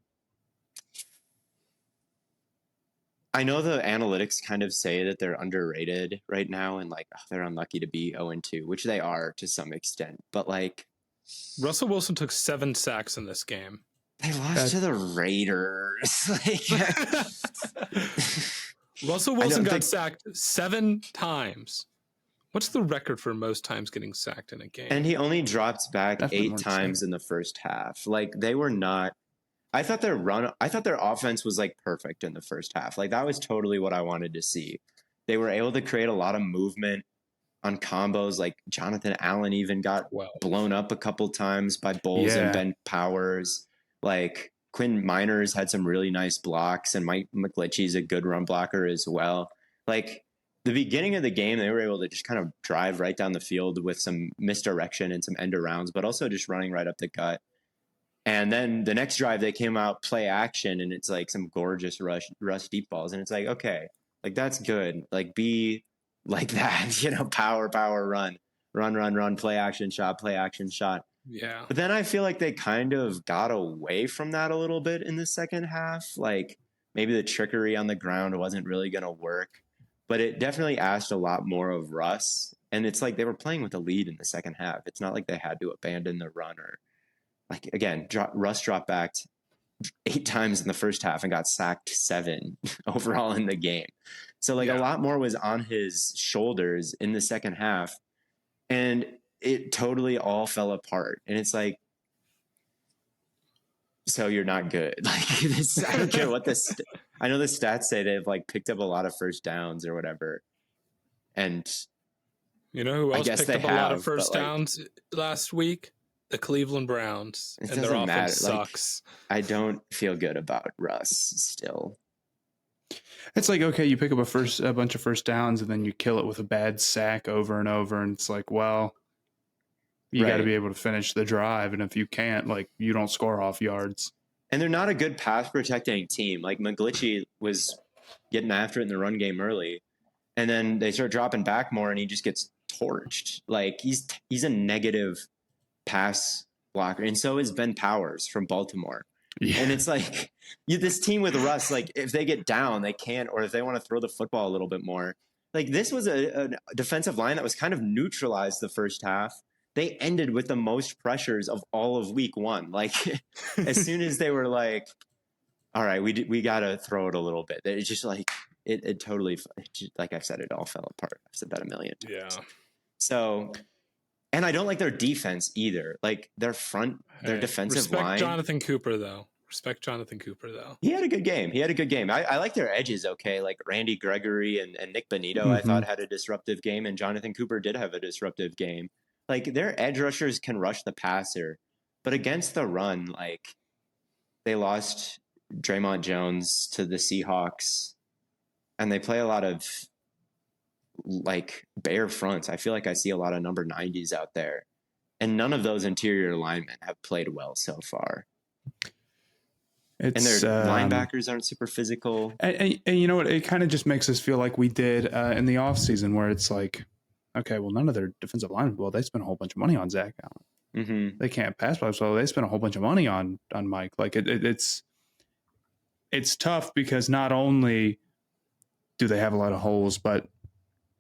I know the analytics kind of say that they're underrated right now, and like they're unlucky to be 0-2, which they are to some extent. But like, Russell Wilson took 7 sacks in this game. They lost to the Raiders. Russell Wilson got sacked 7 times. What's the record for most times getting sacked in a game? And he only dropped back 8 times in the first half. Like, they were not. I thought their offense was like perfect in the first half. Like, that was totally what I wanted to see. They were able to create a lot of movement on combos. Like, Jonathan Allen even got blown up a couple times by Bowles and Ben Powers. Like, Quinn Miners had some really nice blocks, and Mike McGlinchey's a good run blocker as well. Like, the beginning of the game, they were able to just kind of drive right down the field with some misdirection and some end arounds, but also just running right up the gut. And then the next drive, they came out play action, and it's like some gorgeous rush deep balls. And it's like, okay, like, that's good. Like, be like that, power, run, play action shot. Yeah. But then I feel like they kind of got away from that a little bit in the second half. Like, maybe the trickery on the ground wasn't really going to work, but it definitely asked a lot more of Russ. And it's like they were playing with a lead in the second half. It's not like they had to abandon the run or, like, again, Russ dropped back 8 times in the first half and got sacked 7 overall in the game. So, like, a lot more was on his shoulders in the second half. And it totally all fell apart. And it's like, so you're not good. Like, this, I don't care what this. I know the stats say they've like picked up a lot of first downs or whatever. And you know who else picked up a lot of first downs last week? The Cleveland Browns. It and their offense matter. Sucks. Like, I don't feel good about Russ still. It's like, okay, you pick up a bunch of first downs and then you kill it with a bad sack over and over, and it's like, well, you got to be able to finish the drive, and if you can't, like, you don't score off yards. And they're not a good pass protecting team. Like, McGlinchey was getting after it in the run game early, and then they start dropping back more, and he just gets torched. Like, he's a negative pass blocker, and so is Ben Powers from Baltimore. Yeah. And it's like, this team with Russ, like, if they get down, they can't, or if they want to throw the football a little bit more. Like, this was a defensive line that was kind of neutralized the first half. They ended with the most pressures of all of week 1. Like, as soon as they were like, all right, we got to throw it a little bit. It's just like, it totally, like I said, it all fell apart. I've said that a million times. Yeah. So, and I don't like their defense either. Like, their defensive line. Respect Jonathan Cooper, though. He had a good game. I like their edges, okay? Like, Randy Gregory and Nick Bonito, I thought, had a disruptive game, and Jonathan Cooper did have a disruptive game. Like, their edge rushers can rush the passer, but against the run, like, they lost Draymond Jones to the Seahawks, and they play a lot of, like, bare fronts. I feel like I see a lot of number 90s out there, and none of those interior linemen have played well so far. And their linebackers aren't super physical. And you know what? It kind of just makes us feel like we did in the offseason, where it's like, okay, well, none of their defensive linemen, well, they spent a whole bunch of money on Zach Allen. Mm-hmm. They can't pass block, so they spent a whole bunch of money on Mike. Like, it's tough because not only do they have a lot of holes, but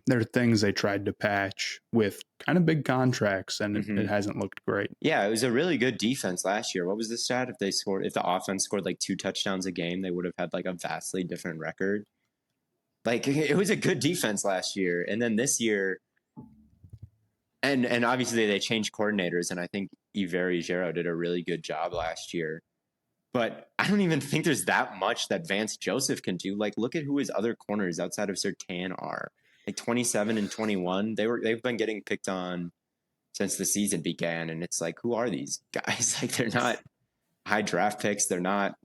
there are things they tried to patch with kind of big contracts, and it hasn't looked great. Yeah, it was a really good defense last year. What was the stat? If the offense scored like 2 touchdowns a game, they would have had like a vastly different record. Like, it was a good defense last year, and then this year. And obviously they changed coordinators, and I think Iveri Gero did a really good job last year. But I don't even think there's that much that Vance Joseph can do. Like, look at who his other corners outside of Surtain are. like 27 and 21. They've been getting picked on since the season began, and it's like, who are these guys? Like, they're not high draft picks. They're not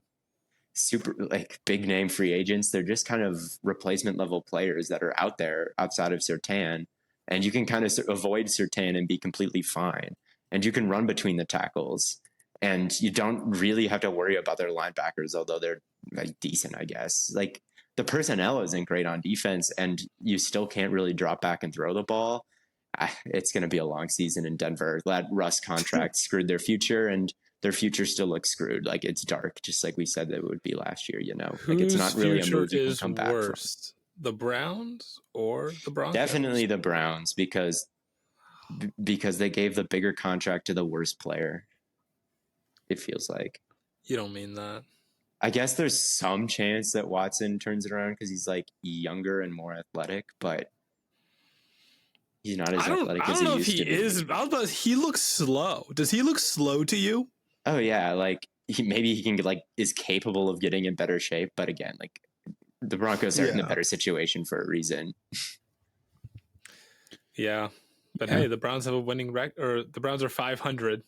super like big name free agents. They're just kind of replacement level players that are out there outside of Surtain, and you can kind of avoid Surtain and be completely fine. And you can run between the tackles, and you don't really have to worry about their linebackers, although they're like decent, I guess. Like, the personnel isn't great on defense, and you still can't really drop back and throw the ball. It's going to be a long season in Denver. That Russ contract screwed their future, and their future still looks screwed. Like, it's dark, just like we said that it would be last year, you know? Like, it's not really a move you can come back from. The Browns or the Broncos? Definitely the Browns, because they gave the bigger contract to the worst player, it feels like. You don't mean that. I guess there's some chance that Watson turns it around because he's like younger and more athletic, but he's not as athletic as he used to be. He looks slow. Does he look slow to you? Oh yeah, like maybe he can is capable of getting in better shape, but again, like the Broncos are in a better situation for a reason. Yeah, but hey, the Browns have a winning record, or the Browns are 500.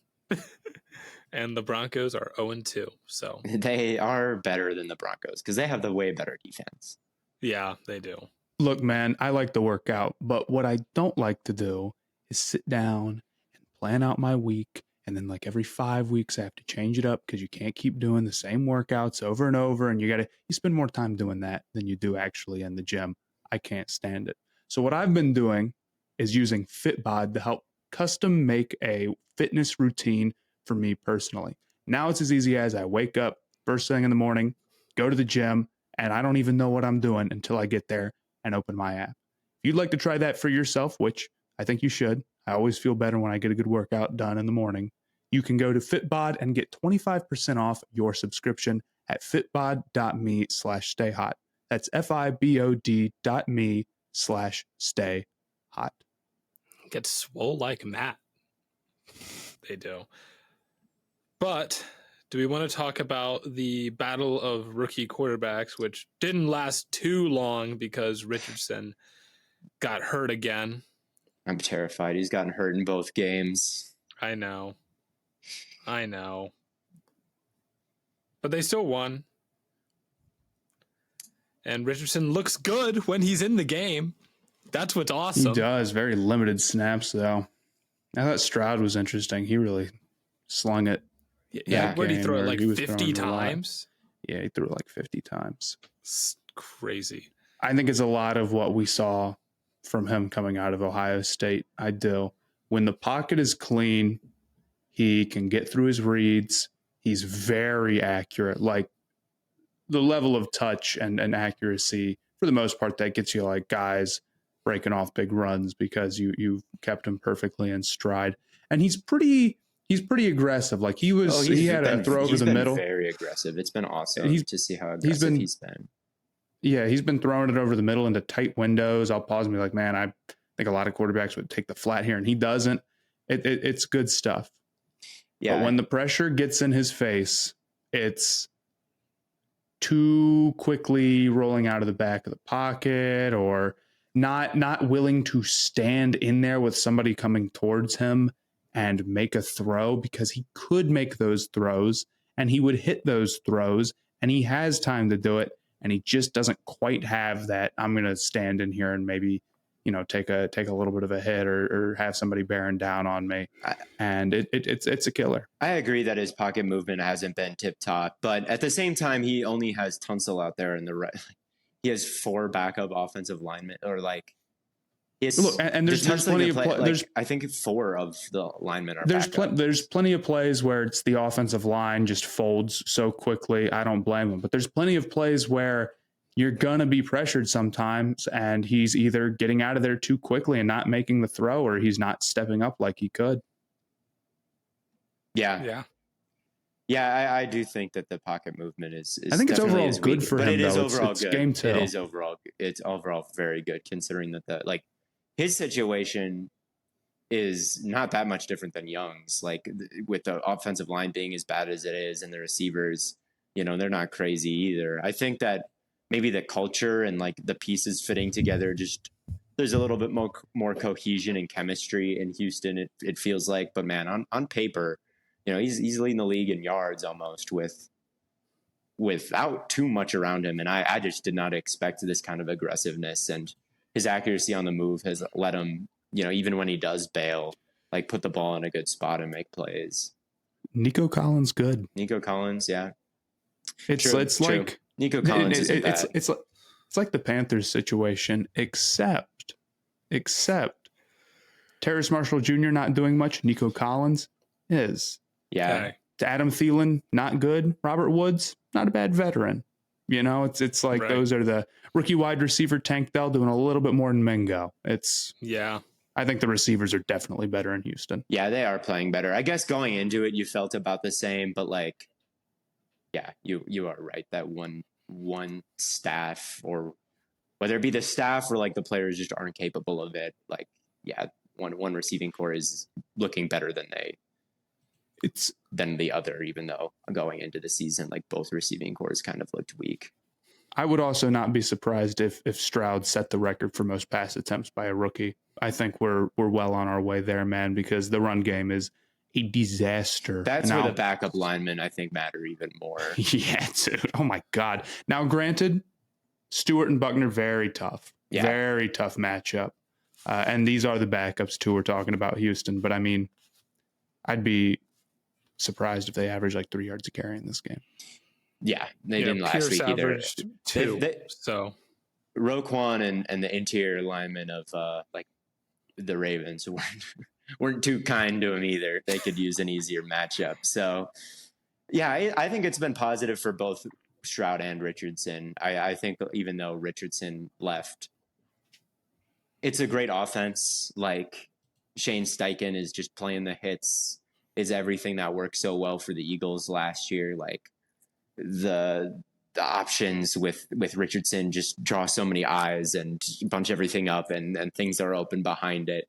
And the Broncos are 0-2, so they are better than the Broncos because they have the way better defense. Yeah, they do. Look, man, I like to work out, but what I don't like to do is sit down and plan out my week, and then like every 5 weeks I have to change it up because you can't keep doing the same workouts over and over, and you spend more time doing that than you do actually in the gym. I can't stand it. So what I've been doing is using Fitbod to help custom make a fitness routine for me personally. Now it's as easy as I wake up first thing in the morning, go to the gym, and I don't even know what I'm doing until I get there and open my app. If you'd like to try that for yourself, which I think you should, I always feel better when I get a good workout done in the morning, you can go to Fitbod and get 25% off your subscription at fitbod.me/stayhot. That's FIBOD.me/stayhot. Get swole like Matt. They do. But do we want to talk about the battle of rookie quarterbacks, which didn't last too long because Richardson got hurt again? I'm terrified. He's gotten hurt in both games. I know. But they still won. And Richardson looks good when he's in the game. That's what's awesome. He does. Very limited snaps, though. I thought Stroud was interesting. He really slung it. Yeah, where did he throw it, like 50 times? Yeah, he threw it like 50 times. It's crazy. I think it's a lot of what we saw from him coming out of Ohio State. I do. When the pocket is clean, he can get through his reads. He's very accurate. Like, the level of touch and accuracy, for the most part, that gets you like guys breaking off big runs because you've kept him perfectly in stride. And he's pretty aggressive. Like, he had a throw over the middle. Very aggressive. It's been awesome to see how aggressive he's been. Yeah, he's been throwing it over the middle into tight windows. I'll pause and be like, man, I think a lot of quarterbacks would take the flat here, and he doesn't. It's good stuff. Yeah. But when the pressure gets in his face, it's too quickly rolling out of the back of the pocket, or not willing to stand in there with somebody coming towards him and make a throw, because he could make those throws and he would hit those throws and he has time to do it. And he just doesn't quite have that, I'm going to stand in here and maybe, take a little bit of a hit or have somebody bearing down on me. And it's a killer. I agree that his pocket movement hasn't been tip top, but at the same time, he only has Tunsil out there in the right. He has 4 backup offensive linemen, or like, there's plenty of plays. I think 4 of the linemen are. There's plenty of plays where it's the offensive line just folds so quickly. I don't blame him, but there's plenty of plays where you're gonna be pressured sometimes, and he's either getting out of there too quickly and not making the throw, or he's not stepping up like he could. Yeah. I do think that the pocket movement is I think it's overall good for him. But it is though. overall it's good. Game 2. It's overall very good, considering that his situation is not that much different than Young's. Like, with the offensive line being as bad as it is, and the receivers, they're not crazy either. I think that maybe the culture and like the pieces fitting together just there's a little bit more cohesion and chemistry in Houston. It feels like, but man, on paper, he's leading the league in yards almost without too much around him. And I just did not expect this kind of aggressiveness, and his accuracy on the move has let him, even when he does bail, like put the ball in a good spot and make plays. Nico Collins, good. Nico Collins, yeah. It's like Nico Collins isn't bad. It's like the Panthers situation, except Terrace Marshall Jr. not doing much. Nico Collins is. Yeah. Okay. Adam Thielen, not good. Robert Woods, not a bad veteran. It's like those are the rookie wide receiver. Tank Dell doing a little bit more than Mingo. I think the receivers are definitely better in Houston. Yeah, they are playing better. I guess going into it, you felt about the same, but like, yeah, you are right. That one staff, or whether it be the staff or like the players just aren't capable of it. Like, yeah, one receiving core is looking better than the other, even though going into the season, like both receiving cores kind of looked weak. I would also not be surprised if Stroud set the record for most pass attempts by a rookie. I think we're well on our way there, man, because the run game is a disaster. That's where the backup linemen, I think, matter even more. Yeah, dude. Oh my God. Now, granted, Stewart and Buckner, very tough. Yeah. Very tough matchup. And these are the backups too we're talking about, Houston. But I mean, I'd be surprised if they average like 3 yards a carry in this game. Yeah, they didn't last week either. Two. So Roquan and the interior linemen of like the Ravens weren't too kind to him either. They could use an easier matchup. So yeah, I think it's been positive for both Stroud and Richardson. I think even though Richardson left, it's a great offense. Like Shane Steichen is just playing the hits, is everything that worked so well for the Eagles last year. Like the options with Richardson just draw so many eyes and bunch everything up, and things are open behind it.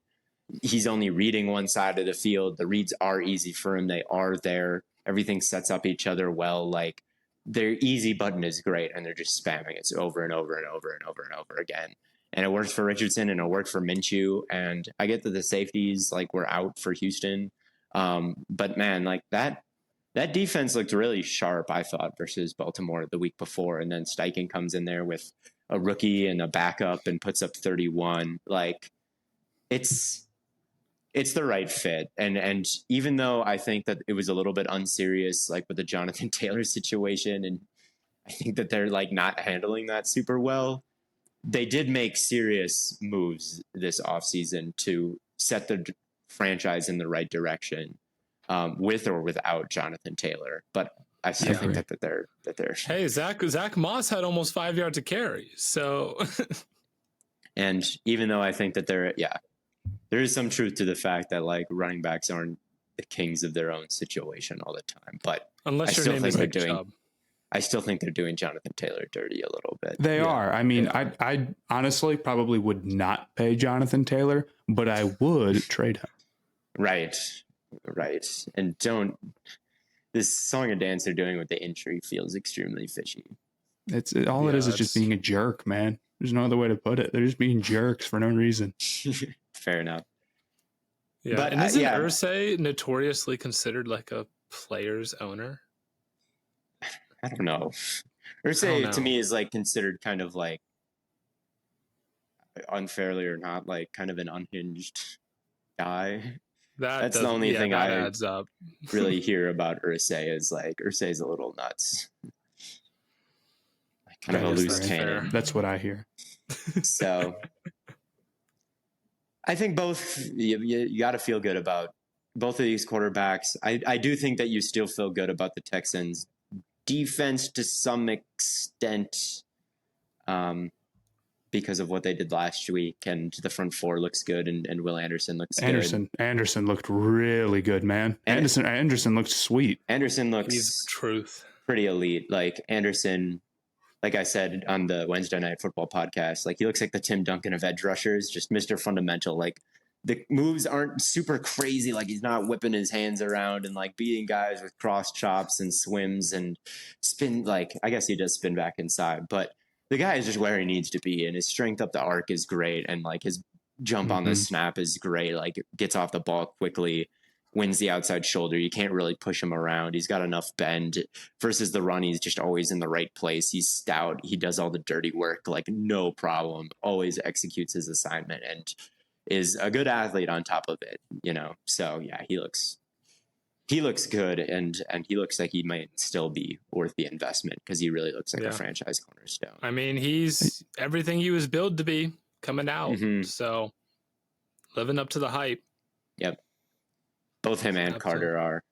He's only reading one side of the field. The reads are easy for him. They are there. Everything sets up each other well. Like their easy button is great, and they're just spamming it over and over and over and over and over again. And it worked for Richardson and it worked for Minshew. And I get that the safeties like were out for Houston. But man, like that defense looked really sharp, I thought, versus Baltimore the week before. And then Steichen comes in there with a rookie and a backup and puts up 31. Like it's the right fit. And even though I think that it was a little bit unserious, like with the Jonathan Taylor situation, and I think that they're like not handling that super well, they did make serious moves this offseason to set the franchise in the right direction. With or without Jonathan Taylor, but I still think that they're. Hey, Zach Moss had almost 5 yards to carry. So, and even though I think that there is some truth to the fact that like running backs aren't the kings of their own situation all the time, but unless your name is Nick Chubb. I still think they're doing Jonathan Taylor dirty a little bit. They are. I mean, I honestly probably would not pay Jonathan Taylor, but I would trade him. Right. And this song and dance they're doing with the entry feels extremely fishy. It is just being a jerk, man. There's no other way to put it. They're just being jerks for no reason. Fair enough. Yeah. But isn't Irsay notoriously considered like a player's owner? I don't know. Irsay to me is like considered kind of like, unfairly or not, like kind of an unhinged guy. That's the only thing I adds up. Really hear about Irsay is like Irsay's a little nuts. Like kind of a loose cannon. That's what I hear. So I think both you got to feel good about both of these quarterbacks. I do think that you still feel good about the Texans defense to some extent. Because of what they did last week, and the front four looks good, and Will Anderson looks good. Anderson looked really good, man. Anderson looked sweet. Anderson looks He's truth. Pretty elite. Like Anderson, like I said on the Wednesday Night Football podcast, like he looks like the Tim Duncan of edge rushers, just Mr. Fundamental. Like the moves aren't super crazy. Like he's not whipping his hands around and like beating guys with cross chops and swims and spin. Like I guess he does spin back inside, but the guy is just where he needs to be, and his strength up the arc is great, and like his jump on the snap is great. Like gets off the ball quickly, wins the outside shoulder. You can't really push him around. He's got enough bend versus the run. He's just always in the right place. He's stout. He does all the dirty work, like no problem. Always executes his assignment and is a good athlete on top of it, you know? So yeah, he looks good, and he looks like he might still be worth the investment because he really looks like a franchise cornerstone. I mean, he's everything he was billed to be coming out. So living up to the hype. Yep. Both him and Carter are.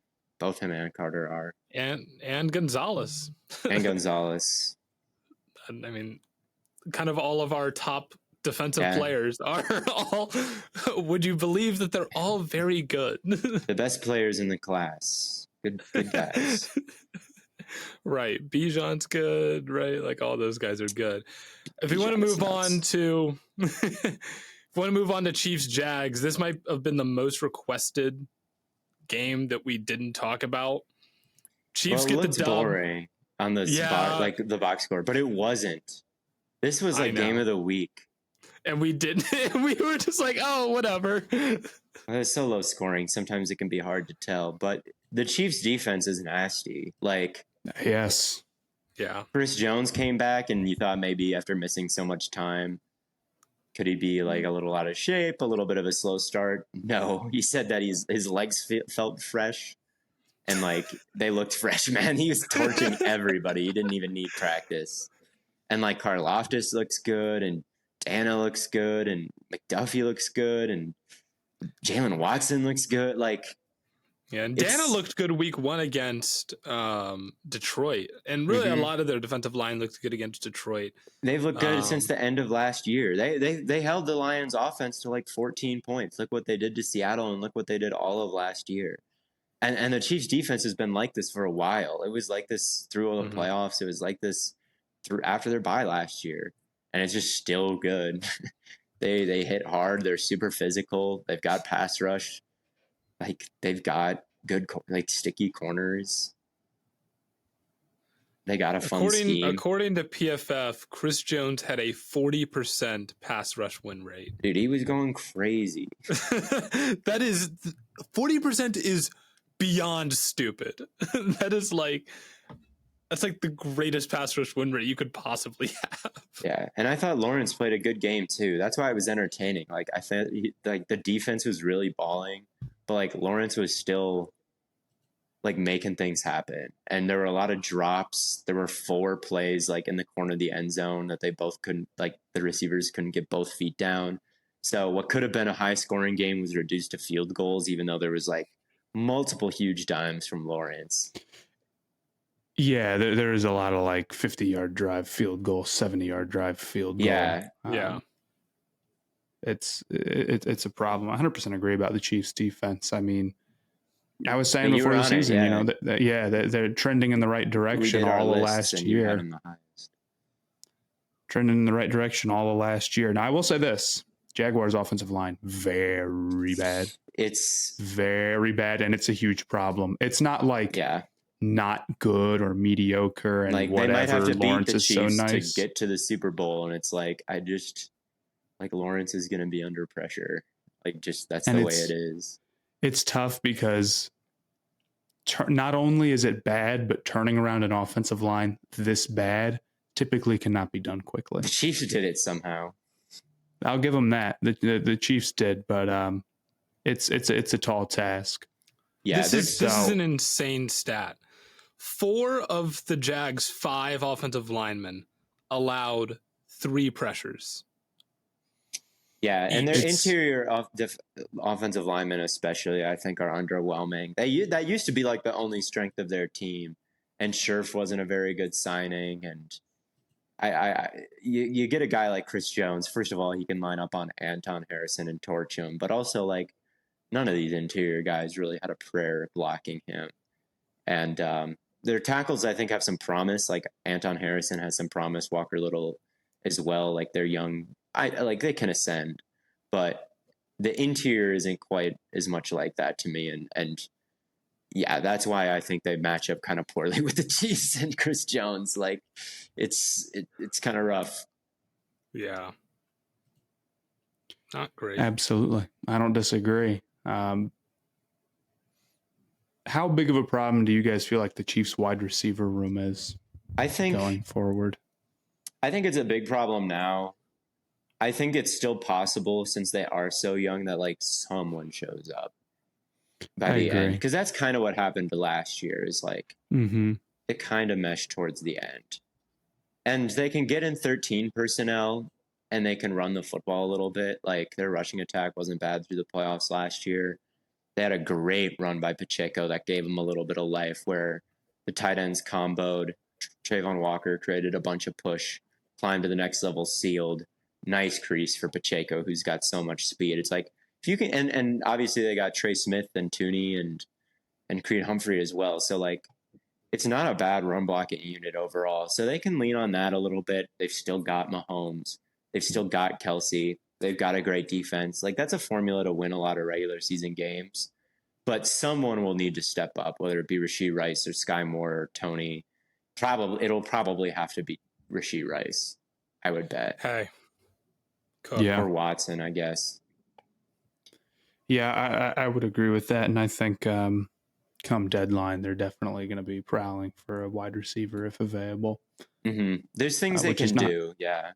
And Gonzalez. And Gonzalez. I mean, kind of all of our top defensive players are all, would you believe that they're all very good? The best players in the class. Good guys. Right. Bijan's good, right? Like all those guys are good. If we want to move on to Chiefs Jags, this might have been the most requested game that we didn't talk about. Chiefs get the dub. Boring on the spot, like the box score, but it wasn't. This was like game of the week. And we didn't. We were just like, oh, whatever. It's so low scoring. Sometimes it can be hard to tell, but the Chiefs defense is nasty. Like, yes. Yeah. Chris Jones came back, and you thought maybe after missing so much time, could he be like a little out of shape, a little bit of a slow start? No, he said that his legs felt fresh, and like they looked fresh, man. He was torching everybody. He didn't even need practice. And like Karlaftis looks good, and Dana looks good, and McDuffie looks good, and Jalen Watson looks good. Like, yeah, and Dana looked good week 1 against Detroit, and really a lot of their defensive line looked good against Detroit. They've looked good since the end of last year. They held the Lions offense to like 14 points. Look what they did to Seattle, and look what they did all of last year. And the Chiefs defense has been like this for a while. It was like this through all the playoffs. It was like this through after their bye last year, and it's just still good. They hit hard. They're super physical. They've got pass rush. Like they've got good like sticky corners. They got a fun scheme. According to PFF, Chris Jones had a 40% pass rush win rate. Dude, he was going crazy. That is 40% is beyond stupid. That's like the greatest pass rush win rate you could possibly have. Yeah, and I thought Lawrence played a good game too. That's why it was entertaining. Like I thought, like the defense was really balling, but like Lawrence was still like making things happen. And there were a lot of drops. There were 4 plays like in the corner of the end zone that they both couldn't, like the receivers couldn't get both feet down. So what could have been a high scoring game was reduced to field goals, even though there was like multiple huge dimes from Lawrence. Yeah, there is a lot of like 50-yard drive field goal, 70-yard drive field goal. Yeah, it's a problem. I 100% agree about the Chiefs defense. I mean, I was saying before the season, you know, they're trending in the right direction all of last year. Trending in the right direction all of last year. Now, I will say this. Jaguars offensive line, very bad. It's very bad, and it's a huge problem. It's not like not good or mediocre and like whatever. They might have to Lawrence beat the is Chiefs so nice to get to the Super Bowl, and it's like Lawrence is going to be under pressure. Like just that's the way it is. It's tough because not only is it bad, but turning around an offensive line this bad typically cannot be done quickly. The Chiefs did it somehow. I'll give them that. The Chiefs did, but it's a tall task. Yeah, this is an insane stat. 4 of the Jags' 5 offensive linemen allowed 3 pressures. Yeah, and their interior offensive linemen especially, I think, are underwhelming. That used to be like the only strength of their team, and Scherf wasn't a very good signing. And you get a guy like Chris Jones. First of all, he can line up on Anton Harrison and torch him, but also like none of these interior guys really had a prayer blocking him. And their tackles, I think, have some promise. Like Anton Harrison has some promise. Walker Little as well. Like they're young. They can ascend, but the interior isn't quite as much like that to me. And yeah, that's why I think they match up kind of poorly with the Chiefs and Chris Jones. Like, it's kind of rough. Yeah. Not great. Absolutely. I don't disagree. How big of a problem do you guys feel like the Chiefs wide receiver room is going forward? I think it's a big problem now. I think it's still possible, since they are so young, that like someone shows up by the end. Because that's kind of what happened last year, is like it kind of meshed towards the end. And they can get in 13 personnel and they can run the football a little bit. Like, their rushing attack wasn't bad through the playoffs last year. They had a great run by Pacheco that gave them a little bit of life, where the tight ends comboed. Trayvon Walker created a bunch of push, climbed to the next level, sealed. Nice crease for Pacheco, who's got so much speed. It's like, if you can, and obviously they got Trey Smith and Tooney and Creed Humphrey as well. So like, it's not a bad run blocking unit overall. So they can lean on that a little bit. They've still got Mahomes. They've still got Kelsey. They've got a great defense. Like, that's a formula to win a lot of regular season games. But someone will need to step up, whether it be Rashee Rice or Sky Moore or Tony. It'll probably have to be Rashee Rice, I would bet. Hey. Cool. Yeah. Or Watson, I guess. Yeah, I would agree with that. And I think come deadline, they're definitely going to be prowling for a wide receiver if available. There's things they can do. Yeah.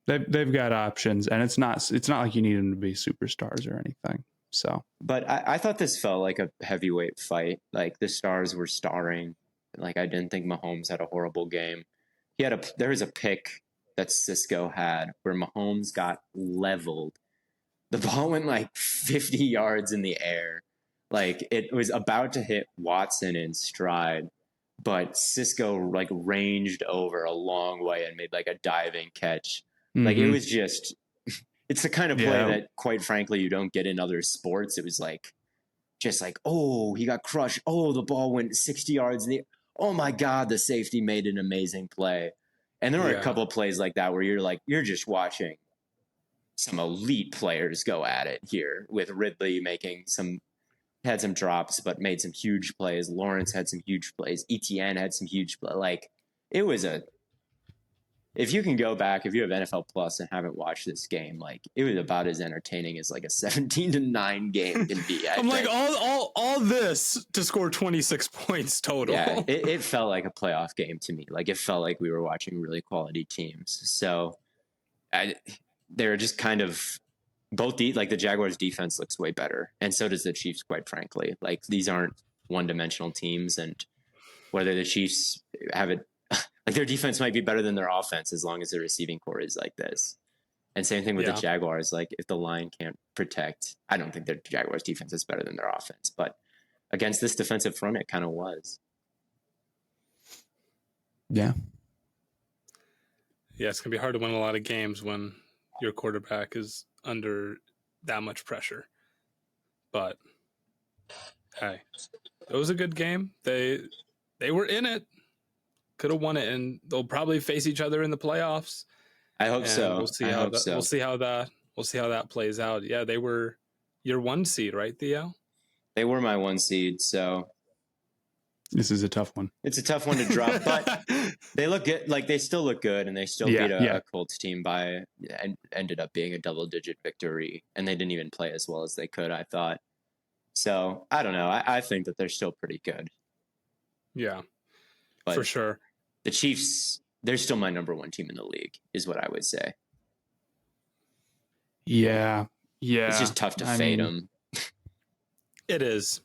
They've got options, and it's not like you need them to be superstars or anything. So, but I thought this felt like a heavyweight fight. Like, the stars were starring. Like, I didn't think Mahomes had a horrible game. There was a pick that Cisco had where Mahomes got leveled. The ball went like 50 yards in the air. Like, it was about to hit Watson in stride, but Cisco like ranged over a long way and made like a diving catch. Like, it was just, it's the kind of play that, quite frankly, you don't get in other sports. It was like, just like, oh, he got crushed. Oh, the ball went 60 yards in the, oh my God, the safety made an amazing play. And there were a couple of plays like that where you're just watching some elite players go at it here, with Ridley had some drops, but made some huge plays. Lawrence had some huge plays. ETN had some huge plays. Like, it was if you can go back, if you have NFL Plus and haven't watched this game, like, it was about as entertaining as like a 17-9 game can be. I'm like, all this to score 26 points total. Yeah, it felt like a playoff game to me. Like, it felt like we were watching really quality teams. So they're just kind of like the Jaguars defense looks way better, and so does the Chiefs, quite frankly. Like, these aren't one-dimensional teams, and whether the Chiefs have it, like, their defense might be better than their offense as long as their receiving core is like this. And same thing with the Jaguars. Like, if the line can't protect, I don't think their Jaguars defense is better than their offense, but against this defensive front, it kind of was. Yeah. Yeah, it's going to be hard to win a lot of games when your quarterback is under that much pressure. But hey, it was a good game. They were in it. Could have won it, and they'll probably face each other in the playoffs. I hope so. We'll see how that plays out. Yeah, they were your 1 seed, right, Theo? They were my 1 seed, so this is a tough one. It's a tough one to drop, but they look good. Like, they still look good, and they still beat a Colts team and ended up being a double-digit victory, and they didn't even play as well as they could, I thought. So, I don't know. I think that they're still pretty good. Yeah, but for sure. The Chiefs, they're still my number 1 team in the league, is what I would say. Yeah. It's just tough to fade them. It is.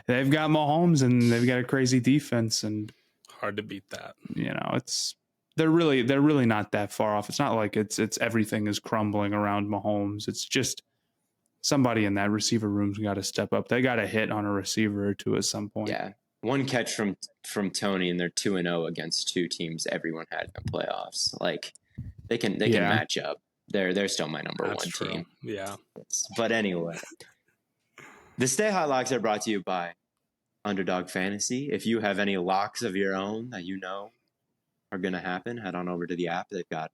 They've got Mahomes, and they've got a crazy defense, and hard to beat that. You know, they're really not that far off. It's not like it's everything is crumbling around Mahomes. It's just somebody in that receiver room's got to step up. They got to hit on a receiver or two at some point. Yeah. 1 catch from Tony, and they're 2-0 against 2 teams everyone had in the playoffs. Like, they can match up. They're still my number 1 team. Yeah. But anyway, the Stay Hot Locks are brought to you by Underdog Fantasy. If you have any locks of your own that you know are going to happen, head on over to the app. They've got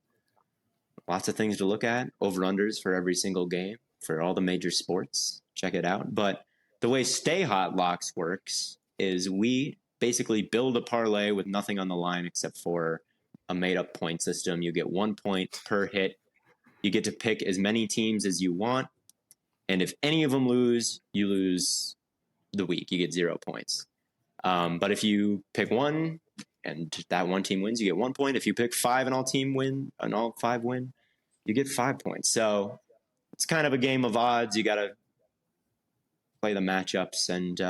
lots of things to look at, over-unders for every single game for all the major sports. Check it out. But the way Stay Hot Locks works is we basically build a parlay with nothing on the line except for a made-up point system. You get 1 point per hit. You get to pick as many teams as you want. And if any of them lose, you lose the week. You get 0 points. But if you pick one and that one team wins, you get 1 point. If you pick 5 and all 5 win, you get 5 points. So it's kind of a game of odds. You got to play the matchups. And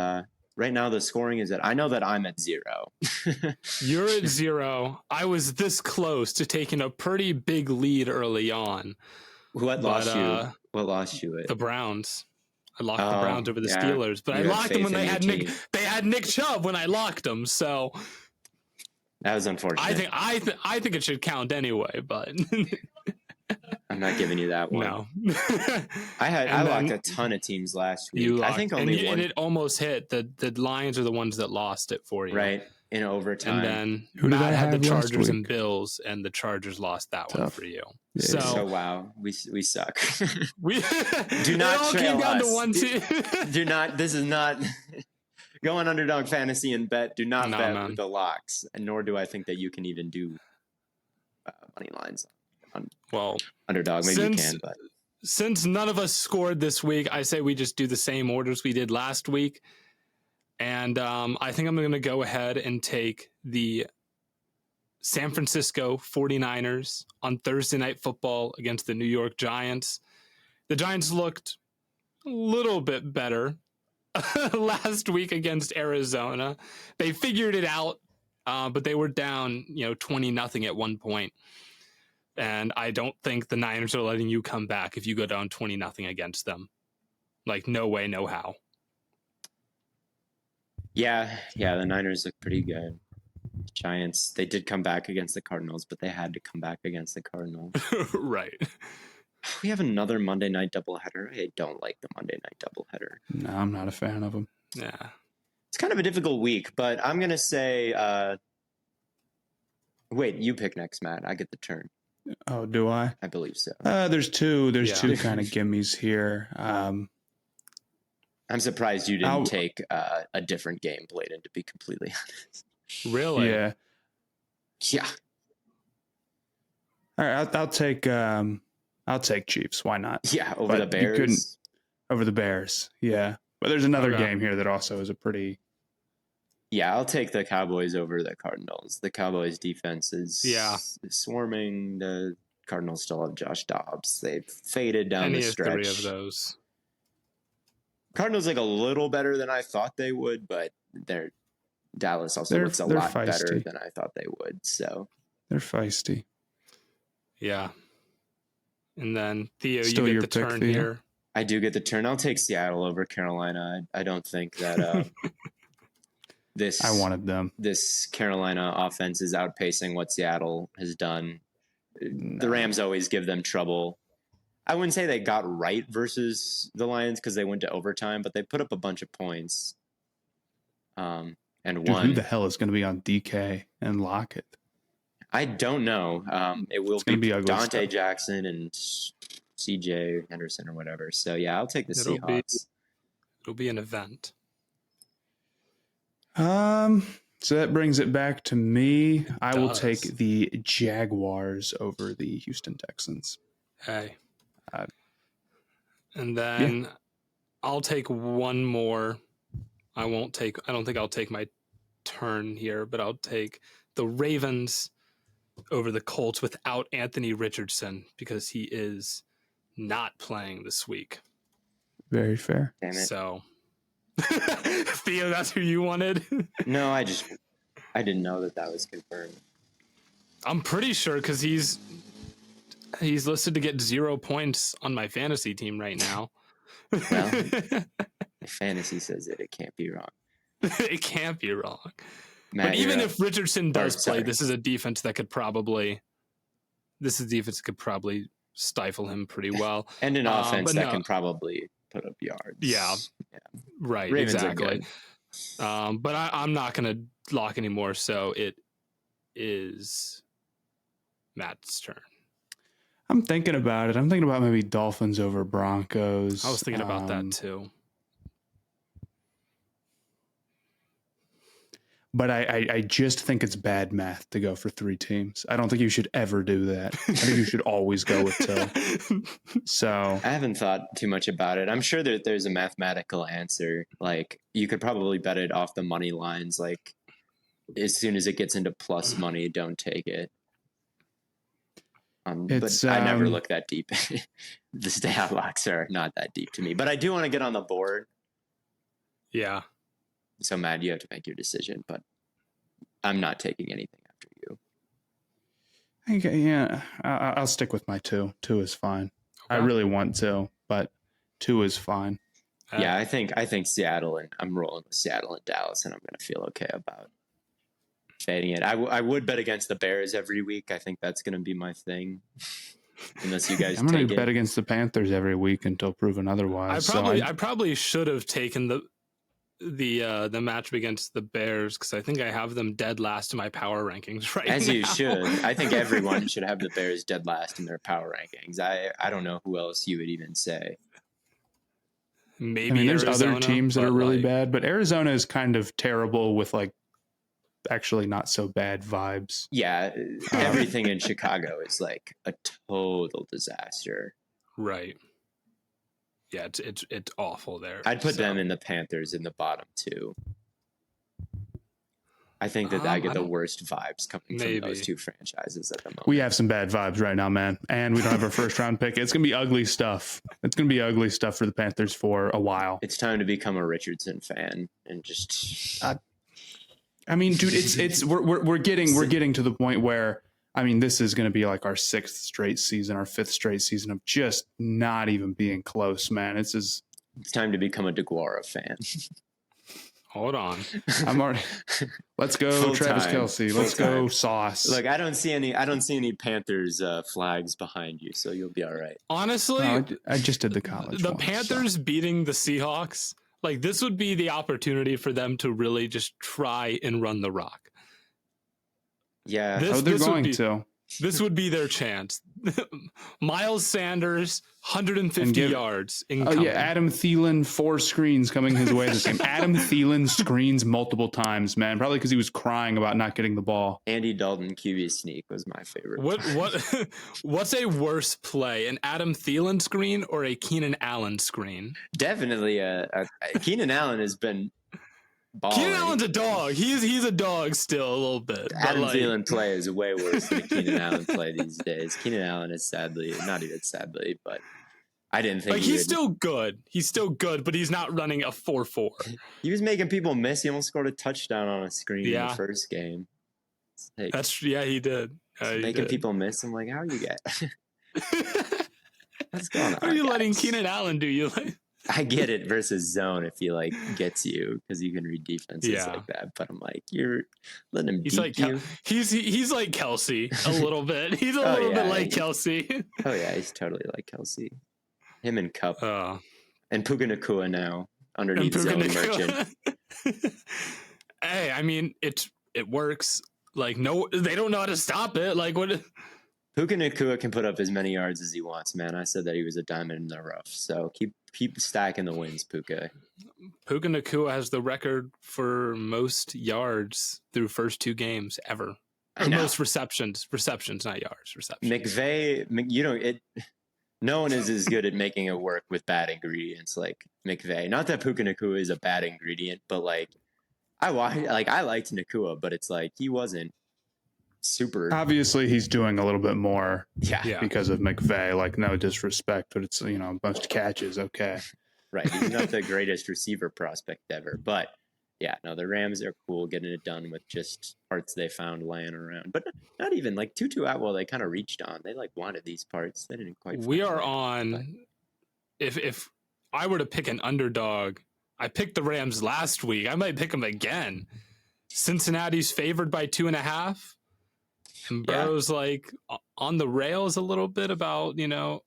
right now the scoring is I know that I'm at 0. You're at 0. I was this close to taking a pretty big lead early on. What lost you? What lost you? The Browns. I locked the Browns over the Steelers, but I You had locked them when faith they had Nick Chubb when I locked them. So that was unfortunate. I think it should count anyway, but I'm not giving you that one. No. I locked a ton of teams last week. I think only one. And it almost hit. The Lions are the ones that lost it for you. Right. In overtime. And then Matt had the Chargers and Bills, and the Chargers lost that one for you. Yeah. So wow, we suck. We do not trail us. To one team. Do not. This is not go on Underdog Fantasy and bet. Do not bet with the locks, and nor do I think that you can even do money lines on Underdog. Maybe you can, but since none of us scored this week, I say we just do the same orders we did last week. And I think I'm going to go ahead and take the San Francisco 49ers on Thursday Night Football against the New York Giants. The Giants looked a little bit better last week against Arizona. They figured it out, but they were down 20-0 at one point. And I don't think the Niners are letting you come back if you go down 20-0 against them. Like, no way, no how. Yeah, the Niners look pretty good. Giants, they did come back against the Cardinals, but they had to come back against the Cardinals. Right. We have another Monday night doubleheader. I don't like the Monday night doubleheader. No, I'm not a fan of them. Yeah. It's kind of a difficult week, but I'm going to say, wait, you pick next, Matt. I get the turn. Oh, do I? I believe so. There's two kind of gimmies here. I'm surprised you didn't take a different game, Blaiden, to be completely honest. Really? Yeah. Yeah. All right, I'll take Chiefs. Why not? Yeah, over the Bears. Over the Bears. Yeah, but there's another game here that also is a pretty. Yeah, I'll take the Cowboys over the Cardinals. The Cowboys defense is swarming. The Cardinals still have Josh Dobbs. They've faded down the stretch. Any of 3 of those. Cardinals look a little better than I thought they would, but Dallas also looks a lot better than I thought they would. So they're feisty. Yeah. And then Theo, Still you get the turn here. I do get the turn. I'll take Seattle over Carolina. I don't think that I wanted them. This Carolina offense is outpacing what Seattle has done. No. The Rams always give them trouble. I wouldn't say they got right versus the Lions because they went to overtime, but they put up a bunch of points. And won. Who the hell is going to be on DK and Lockett? I don't know. It will be Dante Jackson and CJ Henderson or whatever. So yeah, I'll take the Seahawks. It'll be an event. So that brings it back to me. I will take the Jaguars over the Houston Texans. Hey. And then I'll take one more. I don't think I'll take my turn here, but I'll take the Ravens over the Colts without Anthony Richardson because he is not playing this week. Very fair. Damn it. So, Theo, that's who you wanted? No, I didn't know that was confirmed. I'm pretty sure because he's listed to get 0 points on my fantasy team right now. Well, fantasy says it can't be wrong. It can't be wrong. Matt, but even if Richardson does play, this is a defense that could probably stifle him pretty well. And an offense that can probably put up yards. Yeah. Right. Ravens exactly. But I'm not going to lock anymore. So it is Matt's turn. I'm thinking about it. I'm thinking about maybe Dolphins over Broncos. I was thinking about that too. but I just think it's bad math to go for 3 teams. I don't think you should ever do that. I think you should always go with 2. So I haven't thought too much about it. I'm sure that there's a mathematical answer. Like you could probably bet it off the money lines. Like as soon as it gets into plus money, don't take it. But I never look that deep. The stay out locks are not that deep to me. But I do want to get on the board. Yeah. So, Matt, you have to make your decision. But I'm not taking anything after you. Okay, yeah, I'll stick with my 2. 2 is fine. Okay. I really want to, but 2 is fine. Yeah, I think Seattle, and I'm rolling with Seattle and Dallas, and I'm going to feel okay about fading it. I would bet against the Bears every week. I think that's going to be my thing. Unless you guys, I'm going to bet against the Panthers every week until proven otherwise. I probably should have taken the matchup against the Bears because I think I have them dead last in my power rankings right now. As you should. I think everyone should have the Bears dead last in their power rankings. I don't know who else you would even say. Maybe there's Arizona, other teams that are really bad, but Arizona is kind of terrible with like actually not so bad vibes. Yeah, everything in Chicago is like a total disaster. Right. Yeah, it's awful there. I'd put them in the Panthers in the bottom 2. I think that I get the worst vibes coming from those 2 franchises at the moment. We have some bad vibes right now, man. And we don't have our first round pick. It's going to be ugly stuff. It's going to be ugly stuff for the Panthers for a while. It's time to become a Richardson fan and just... I mean, dude, we're getting to the point where, I mean, this is going to be like our 6th straight season, our 5th straight season of just not even being close, man. It's time to become a DeGuara fan. Hold on. I'm already. Let's go, Full Travis time. Kelce. Let's go, Sauce. Look, I don't see any Panthers flags behind you, so you'll be all right. Honestly, no, I just did the college. The Panthers beating the Seahawks, like this would be the opportunity for them to really just try and run the rock. Yeah, they're going to. This would be their chance. Miles Sanders, 150 yards. Incoming. Oh, yeah. Adam Thielen, 4 screens coming his way this game. Adam Thielen screens multiple times, man. Probably because he was crying about not getting the ball. Andy Dalton QB sneak was my favorite. What's a worse play, an Adam Thielen screen or a Keenan Allen screen? Definitely Keenan Allen has been balling. Keenan Allen's a dog. He's a dog still a little bit. Adam Thielen play is way worse than Keenan Allen play these days. Keenan Allen is not even sadly, but I didn't think he's still good. He's still good, but he's not running a 4.4. He was making people miss. He almost scored a touchdown on a screen in the first game. Like, he did. Making people miss. I'm like, how are you get? What's going on? What are you letting Keenan Allen do? You like? I get it versus zone if he like gets you because you can read defenses like that. But I'm like, you're letting him beat you. He's like Kelsey a little bit. He's a little bit like Kelsey. Oh yeah, he's totally like Kelsey. Him and Cup and Puka Nacua now underneath zone merchant. Hey, I mean it works. Like no, they don't know how to stop it. Like what? Puka Nacua can put up as many yards as he wants, man. I said that he was a diamond in the rough. So keep stacking the wins, Puka. Puka Nacua has the record for most yards through first 2 games ever. Or most receptions, not yards, receptions. McVay, no one is as good at making it work with bad ingredients like McVay. Not that Puka Nacua is a bad ingredient, but like I liked Nacua, but it's like he wasn't super. Obviously, he's doing a little bit more yeah. because of McVay. Like, no disrespect, but it's, a bunch of catches. Okay. Right. He's not the greatest receiver prospect ever. But, yeah, no, the Rams are cool getting it done with just parts they found laying around. But not even, like, Tutu Atwell, they kind of reached on. They, like, wanted these parts. They didn't quite. We are on, if I were to pick an underdog, I picked the Rams last week. I might pick them again. Cincinnati's favored by 2.5. And Burrow's like on the rails a little bit about,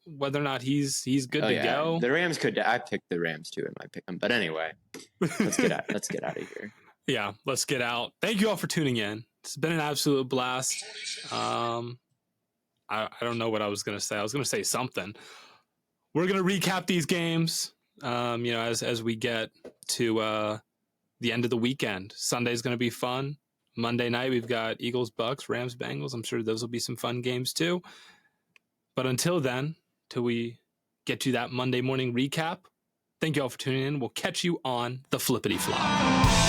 whether or not he's good to go. The Rams I picked the Rams too in my pick 'em. But anyway, let's get out of here. Yeah, let's get out. Thank you all for tuning in. It's been an absolute blast. I don't know what I was going to say. I was going to say something. We're going to recap these games, as we get to the end of the weekend. Sunday's going to be fun. Monday night, we've got Eagles, Bucks, Rams, Bengals. I'm sure those will be some fun games too. But until then, till we get to that Monday morning recap, thank you all for tuning in. We'll catch you on the flippity flop.